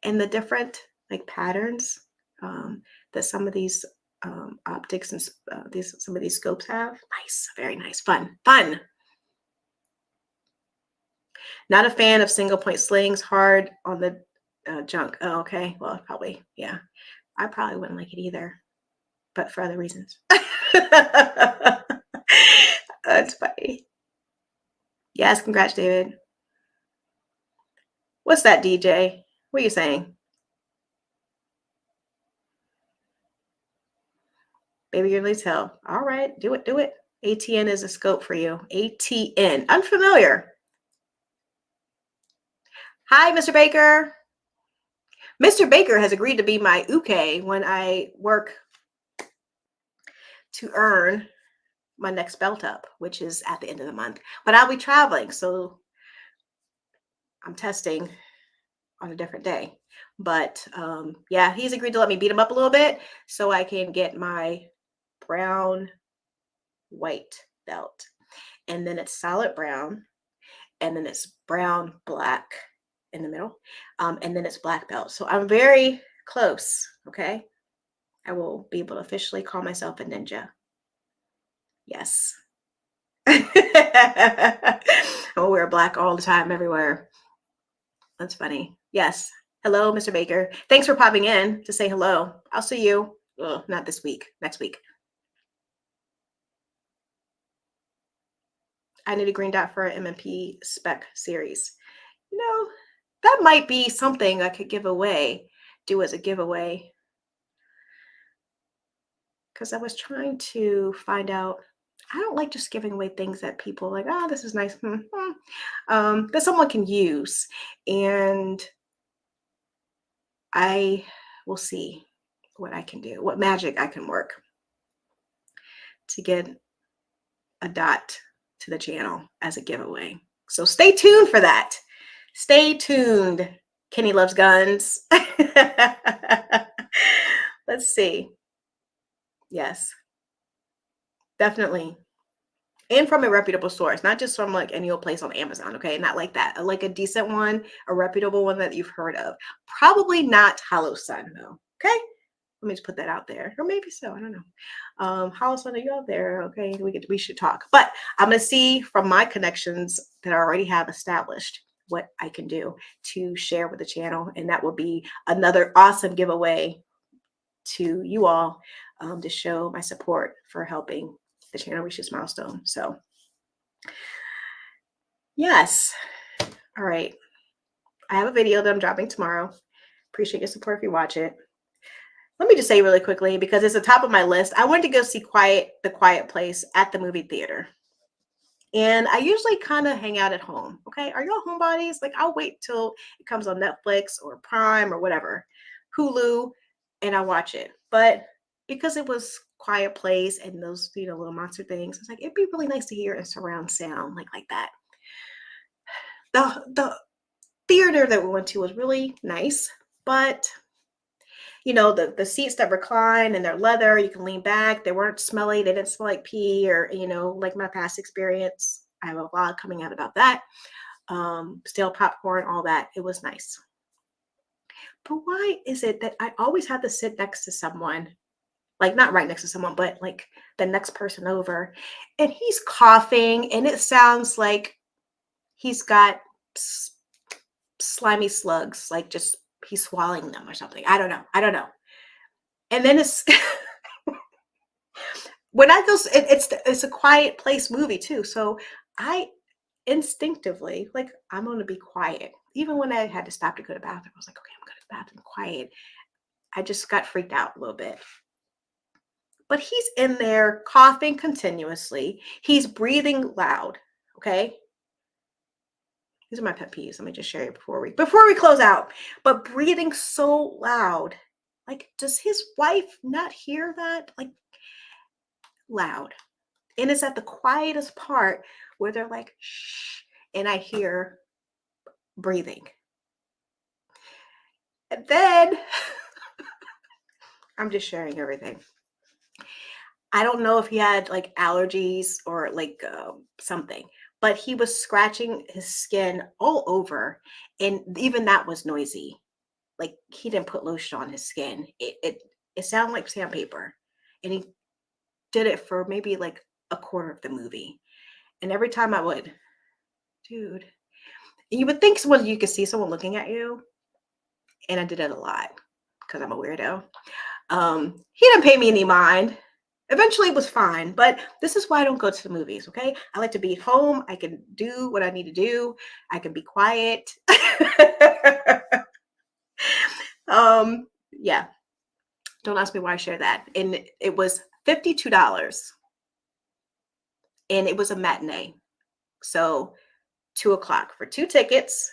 And the different patterns that some of these optics and some of these scopes have. Nice, very nice, fun. Not a fan of single point slings, hard on the junk. Oh, okay. Well, probably, yeah. I probably wouldn't like it either, but for other reasons. That's funny. Yes, congrats, David. What's that, DJ? What are you saying? Baby, you're late tell. All right, do it, do it. ATN is a scope for you. ATN. Unfamiliar. Hi, Mr. Baker. Mr. Baker has agreed to be my uke when I work to earn my next belt up, which is at the end of the month. But I'll be traveling, so I'm testing on a different day. But yeah, he's agreed to let me beat him up a little bit so I can get my brown white belt. And then it's solid brown, and then it's brown black in the middle, and then it's black belt. So I'm very close. Okay, I will be able to officially call myself a ninja. Yes. I will wear black all the time, everywhere. That's funny. Yes. Hello, Mr. Baker. Thanks for popping in to say hello. I'll see you. Not this week, next week. I need a green dot for an MMP spec series. You know, that might be something I could give away, do as a giveaway. Because I was trying to find out, I don't like just giving away things that people like, oh, this is nice. That someone can use. And I will see what I can do, what magic I can work to get a dot to the channel as a giveaway. So stay tuned for that. Stay tuned. Kenny loves guns. Let's see. Yes, definitely. And from a reputable source, not just from like any old place on Amazon. Okay, not like that. Like a decent one, a reputable one that you've heard of. Probably not Hollow Sun though. Okay, let me just put that out there, or maybe so. I don't know. Hollow Sun, are you out there? Okay, we should talk. But I'm gonna see from my connections that I already have established what I can do to share with the channel, and that will be another awesome giveaway to you all to show my support for helping the channel reach this milestone. So yes. All right. I have a video that I'm dropping tomorrow. Appreciate your support if you watch it. Let me just say really quickly, because it's the top of my list. I wanted to go see The Quiet Place at the movie theater. And I usually kind of hang out at home. Okay. Are y'all homebodies? Like, I'll wait till it comes on Netflix or Prime or whatever, Hulu, and I watch it. But because it was Quiet Place and those, little monster things, it's like, it'd be really nice to hear a surround sound like that. The theater that we went to was really nice, but the seats that recline and they're leather, you can lean back. They weren't smelly. They didn't smell like pee or, like my past experience. I have a vlog coming out about that. Stale popcorn, all that. It was nice. But why is it that I always have to sit next to someone, like not right next to someone, but like the next person over, and he's coughing and it sounds like he's got slimy slugs, like just he's swallowing them or something. I don't know. And then it's when I go, it's a Quiet Place movie too. So I instinctively, like, I'm going to be quiet. Even when I had to stop to go to the bathroom, I was like, okay, I'm going to the bathroom quiet. I just got freaked out a little bit. But he's in there coughing continuously. He's breathing loud. Okay. These are my pet peeves. Let me just share it before we close out. But breathing so loud. Like, does his wife not hear that? Like, loud. And it's at the quietest part where they're like, shh, and I hear breathing. And then I'm just sharing everything. I don't know if he had like allergies or like something, but he was scratching his skin all over. And even that was noisy. Like, he didn't put lotion on his skin. It sounded like sandpaper. And he did it for maybe like a quarter of the movie. And every time I would, dude. You would think you could see someone looking at you, and I did it a lot because I'm a weirdo. He didn't pay me any mind. Eventually it was fine, but this is why I don't go to the movies, okay? I like to be at home. I can do what I need to do. I can be quiet. Yeah. Don't ask me why I share that. And it was $52. And it was a matinee. So 2:00 for 2 tickets,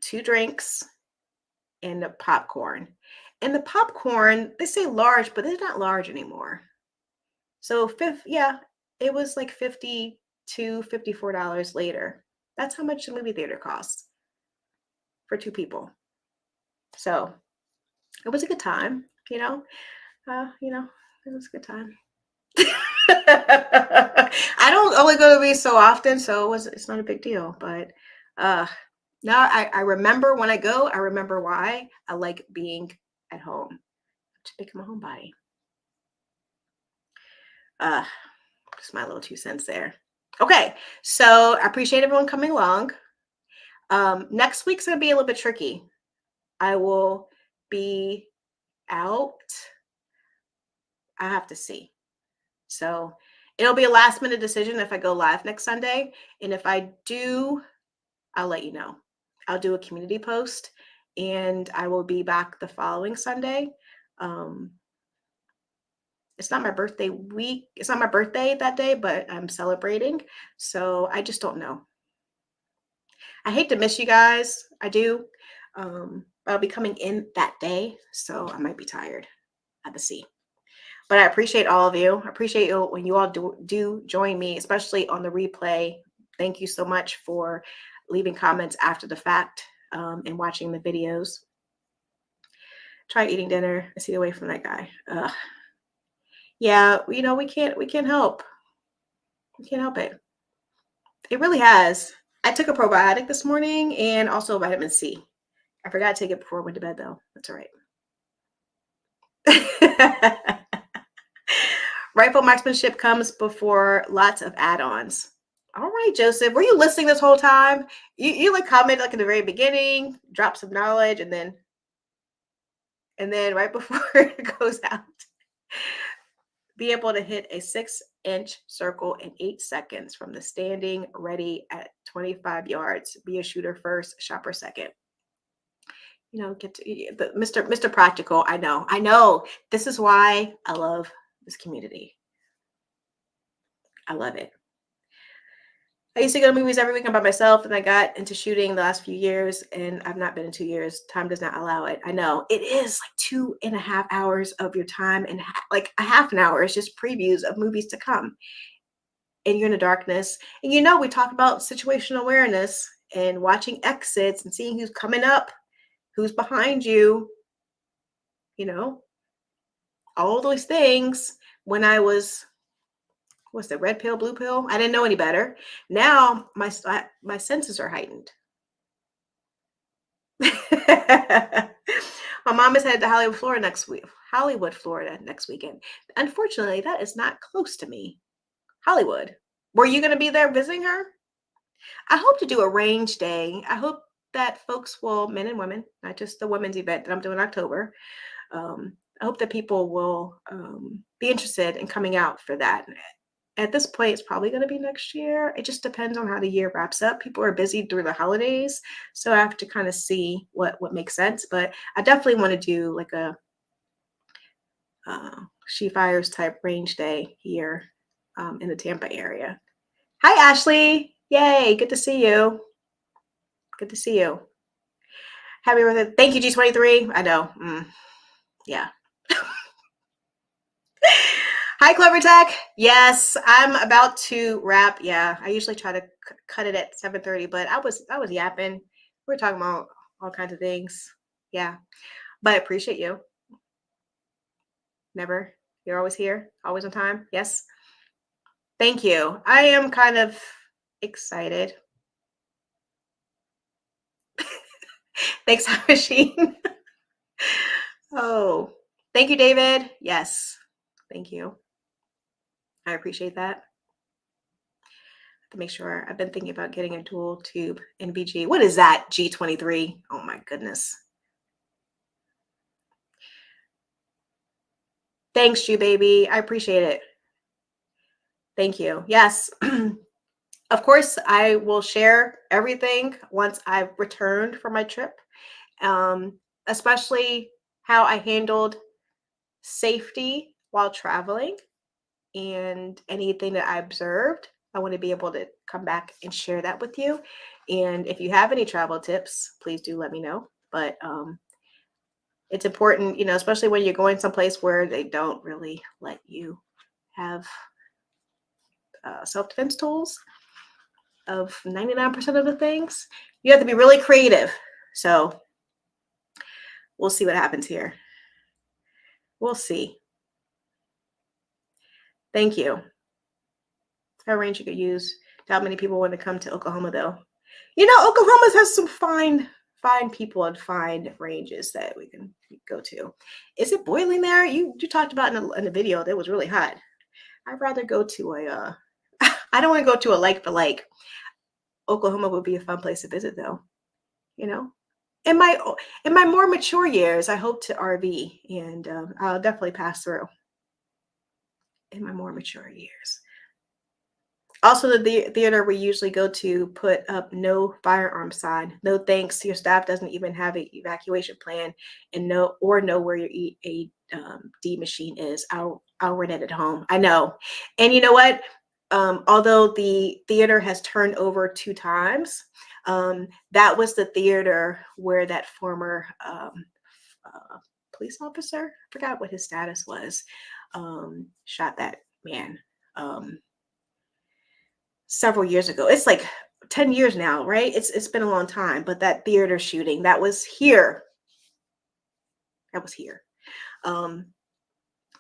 2 drinks, and the popcorn. And the popcorn, they say large, but it's not large anymore. So it was like $54 later. That's how much the movie theater costs for 2 people. So it was a good time, you know. It was a good time. I don't only go to movies so often, so it's not a big deal. But now I remember when I go, I remember why I like being at home to become a homebody. Just my little 2 cents there. Okay, so I appreciate everyone coming along. Next week's gonna be a little bit tricky. I will be out. I have to see. So it'll be a last minute decision if I go live next Sunday. And if I do, I'll let you know. I'll do a community post and I will be back the following Sunday. It's not my birthday week. It's not my birthday that day, but I'm celebrating. So I just don't know. I hate to miss you guys. I do. I'll be coming in that day. So I might be tired. I have to see. But I appreciate all of you. I appreciate you when you all do join me, especially on the replay. Thank you so much for leaving comments after the fact and watching the videos. Try eating dinner and see away from that guy. Yeah, we can't help. We can't help it. It really has. I took a probiotic this morning and also vitamin C. I forgot to take it before I went to bed though. That's all right. Rightful marksmanship comes before lots of add-ons. All right, Joseph, were you listening this whole time? You like commented like in the very beginning, drop some knowledge, and then right before it goes out, be able to hit a 6-inch circle in 8 seconds from the standing ready at 25 yards. Be a shooter first, shopper second. Get to the Mr. Practical. I know. This is why I love this community. I love it. I used to go to movies every weekend by myself, and I got into shooting the last few years, and I've not been in 2 years. Time does not allow it. I know it is like 2.5 hours of your time, and like a half an hour is just previews of movies to come. And you're in the darkness, and we talk about situational awareness and watching exits and seeing who's coming up, who's behind you. All those things when I was. What's the red pill, blue pill? I didn't know any better. Now my senses are heightened. My mom is headed to Hollywood, Florida next weekend. Unfortunately, that is not close to me. Hollywood. Were you going to be there visiting her? I hope to do a range day. I hope that folks will, men and women, not just the women's event that I'm doing in October. I hope that people will be interested in coming out for that. At this point, it's probably going to be next year. It just depends on how the year wraps up. People are busy during the holidays, so I have to kind of see what makes sense. But I definitely want to do like a She Fires type range day here in the Tampa area. Hi, Ashley. Yay. Good to see you. Good to see you. Happy birthday. Thank you, G23. I know. Yeah. Hi, Clever Tech. Yes, I'm about to wrap. Yeah, I usually try to cut it at 7:30, but I was yapping. We're talking about all kinds of things. Yeah, but I appreciate you. Never. You're always here, always on time. Yes. Thank you. I am kind of excited. Thanks, Machine. Oh, thank you, David. Yes, thank you. I appreciate that. to make sure. I've been thinking about getting a dual tube NVG. What is that? G23. Oh my goodness. Thanks, Jew baby. I appreciate it. Thank you. Yes. Of course, I will share everything once I've returned from my trip, especially how I handled safety while traveling and anything that I observed. I want to be able to come back and share that with you. And if you have any travel tips, please do let me know. But it's important, especially when you're going someplace where they don't really let you have self-defense tools of 99% of the things. You have to be really creative. So we'll see what happens here. We'll see. Thank you. How range you could use. How many people want to come to Oklahoma though? Oklahoma has some fine people and fine ranges that we can go to. Is it boiling there? You talked about in the video that it was really hot. I'd rather go to I don't want to go to a lake for lake. Oklahoma would be a fun place to visit though. In my more mature years, I hope to RV, and I'll definitely pass through in my more mature years. Also, the theater we usually go to put up no firearm sign. No thanks. Your staff doesn't even have an evacuation plan and know where your EAD machine is. I'll rent it at home. I know. And you know what? Although the theater has turned over 2 times, that was the theater where that former police officer, I forgot what his status was, shot that man. Several years ago. It's like 10 years now, right? It's been a long time, but that theater shooting, that was here.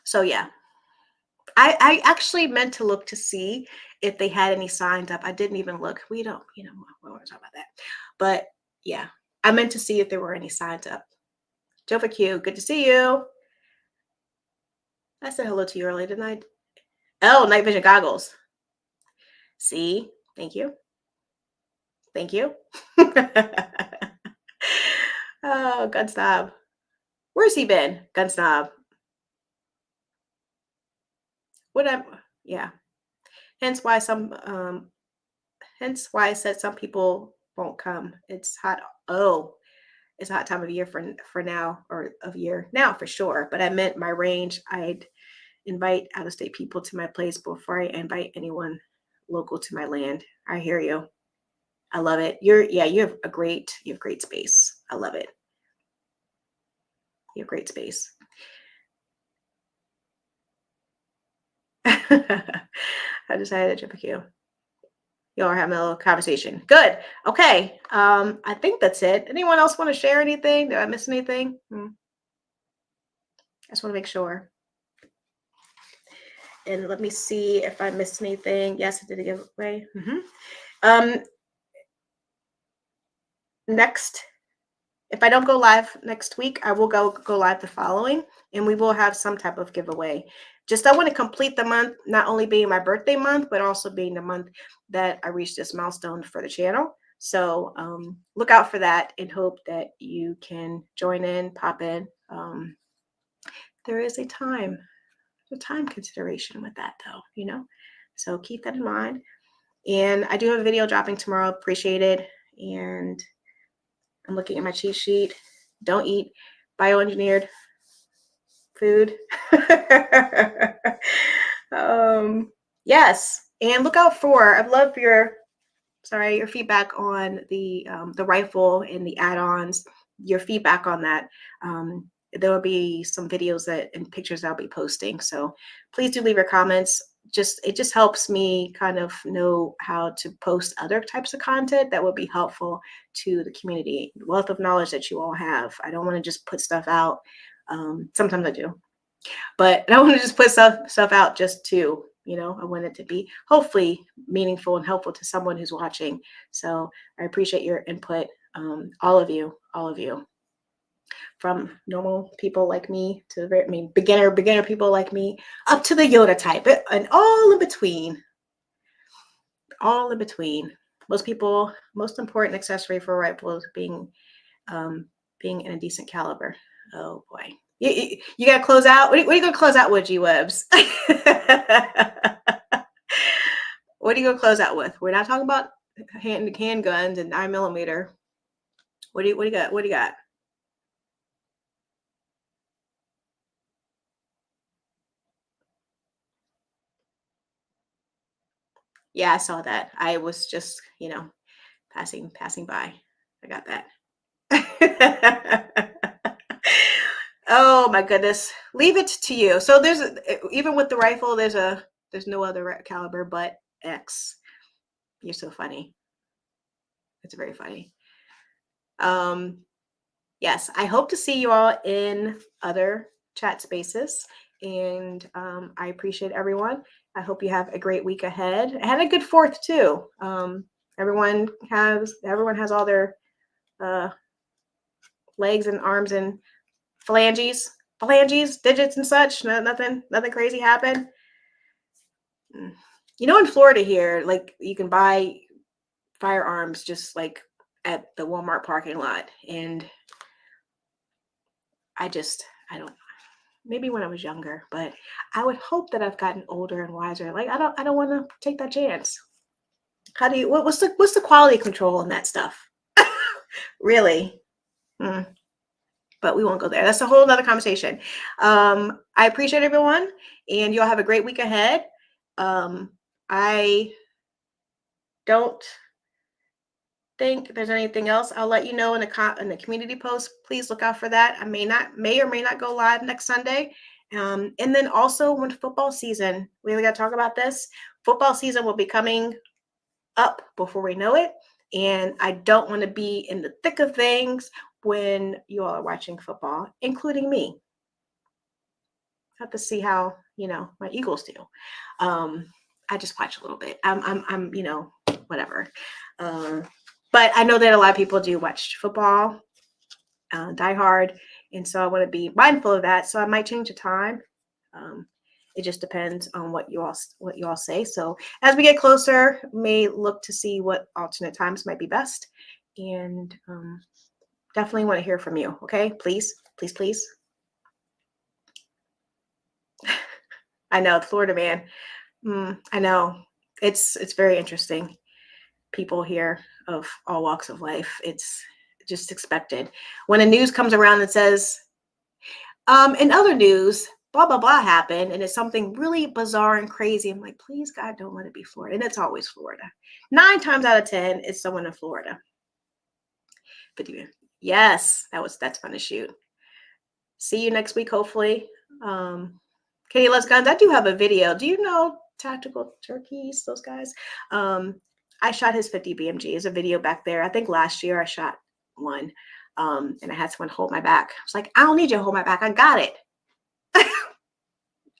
So yeah, I actually meant to look to see if they had any signs up. I didn't even look. We don't, we won't talk about that. But yeah, I meant to see if there were any signs up. Jova Q, good to see you. I said hello to you earlier, didn't I? Oh, night vision goggles. See, thank you. Thank you. Oh, gun snob. Where's he been? Gun snob. Yeah. Hence why I said some people won't come. It's hot. Oh, it's a hot time of year for now, or of year now for sure. But I meant my range. I'd invite out-of-state people to my place before I invite anyone local to my land. I hear you. I love it. You have great space. I love it. You have great space. I decided to jump a queue. Y'all are having a little conversation. Good. Okay. I think that's it. Anyone else want to share anything? Did I miss anything? I just want to make sure. And let me see if I missed anything. Yes, I did a giveaway. Next, if I don't go live next week, I will go live the following, and we will have some type of giveaway. Just I want to complete the month, not only being my birthday month, but also being the month that I reached this milestone for the channel. So look out for that and hope that you can join in, pop in. There is a time consideration with that though, so keep that in mind. And I do have a video dropping tomorrow. Appreciate it. And I'm looking at my cheat sheet. Don't eat bioengineered food. Yes, and look out for. I'd love your feedback on the rifle and the add-ons. Your feedback on that. There will be some videos and pictures I'll be posting. So please do leave your comments. It just helps me kind of know how to post other types of content that would be helpful to the community. Wealth of knowledge that you all have. I don't want to just put stuff out. Sometimes I do, but I don't want to just put stuff out just to, I want it to be hopefully meaningful and helpful to someone who's watching. So I appreciate your input. All of you, from normal people like me to beginner people like me, up to the Yoda type, and all in between. all in between. Most people, most important accessory for a rifle is being in a decent caliber. Oh boy. You got to close out. What are you going to close out with, G-Webs? What are you going to close out with? We're not talking about handguns and 9mm. What do you got? What do you got? Yeah, I saw that. I was just, passing by. I got that. Oh my goodness. Leave it to you. So even with the rifle, there's no other caliber but X. You're so funny. It's very funny. Yes, I hope to see you all in other chat spaces. And I appreciate everyone. I hope you have a great week ahead. I had a good 4th too. Everyone has all their legs and arms and phalanges, digits and such. Nothing crazy happened. In Florida here, like you can buy firearms just like at the Walmart parking lot, and I don't. Maybe when I was younger, but I would hope that I've gotten older and wiser. Like I don't want to take that chance. How do you? What's the quality control on that stuff? Really? But we won't go there. That's a whole other conversation. I appreciate everyone, and you'll have a great week ahead. I don't think there's anything else. I'll let you know in the community post. Please look out for that. I may or may not go live next Sunday. And then also when football season, we got to talk about this. Football season will be coming up before we know it. And I don't want to be in the thick of things when you all are watching football, including me. Have to see how, my Eagles do. I just watch a little bit. I'm whatever. But I know that a lot of people do watch football, die hard. And so I want to be mindful of that. So I might change the time. It just depends on what you all say. So as we get closer, may look to see what alternate times might be best. And definitely want to hear from you. Okay, please. I know, Florida man. I know. It's very interesting. People here of all walks of life. It's just expected. When the news comes around and says, in other news, blah, blah, blah happened, and it's something really bizarre and crazy. I'm like, please, God, don't let it be Florida. And it's always Florida. 9 times out of 10, it's someone in Florida. But yes, that's fun to shoot. See you next week, hopefully. Katie Loves Guns. I do have a video. Do you know Tactical Turkeys, those guys? I shot his 50 BMG. There's a video back there. I think last year I shot one, and I had someone hold my back. I was like, I don't need you to hold my back. I got it.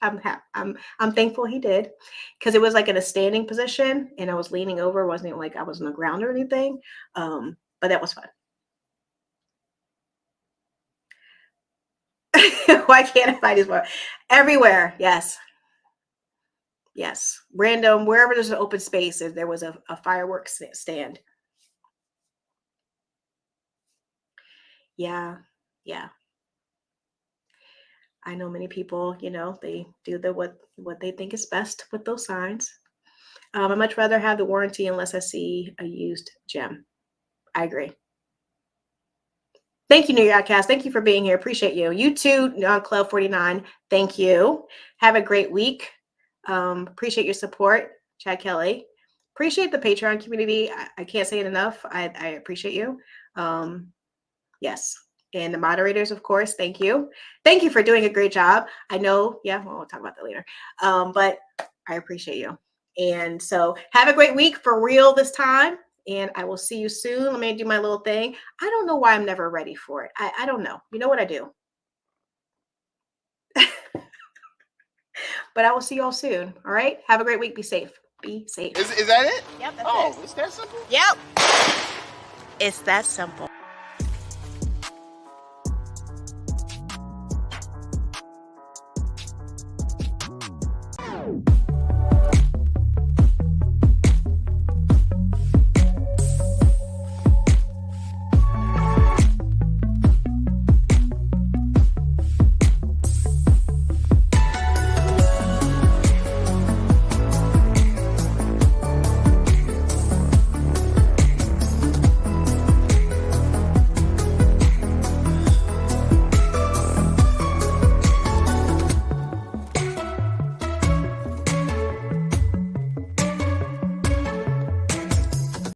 I'm thankful he did, because it was like in a standing position and I was leaning over. It wasn't like I was on the ground or anything. But that was fun. Why can't I find his more? Everywhere. Yes. Random, wherever there's an open space, there was a fireworks stand. Yeah. I know many people, they do what they think is best with those signs. I'd much rather have the warranty unless I see a used gem. I agree. Thank you, New York Cast. Thank you for being here. Appreciate you. You too, Club 49. Thank you. Have a great week. Appreciate your support, Chad Kelly. Appreciate the Patreon community. I can't say it enough. I appreciate you. Yes. And the moderators, of course, thank you. Thank you for doing a great job. I know, we'll talk about that later. But I appreciate you. And so have a great week for real this time. And I will see you soon. Let me do my little thing. I don't know why I'm never ready for it. I don't know. You know what I do? But I will see you all soon. All right. Have a great week. Be safe. Is that it? Yep. That's it. It's that simple? Yep. It's that simple.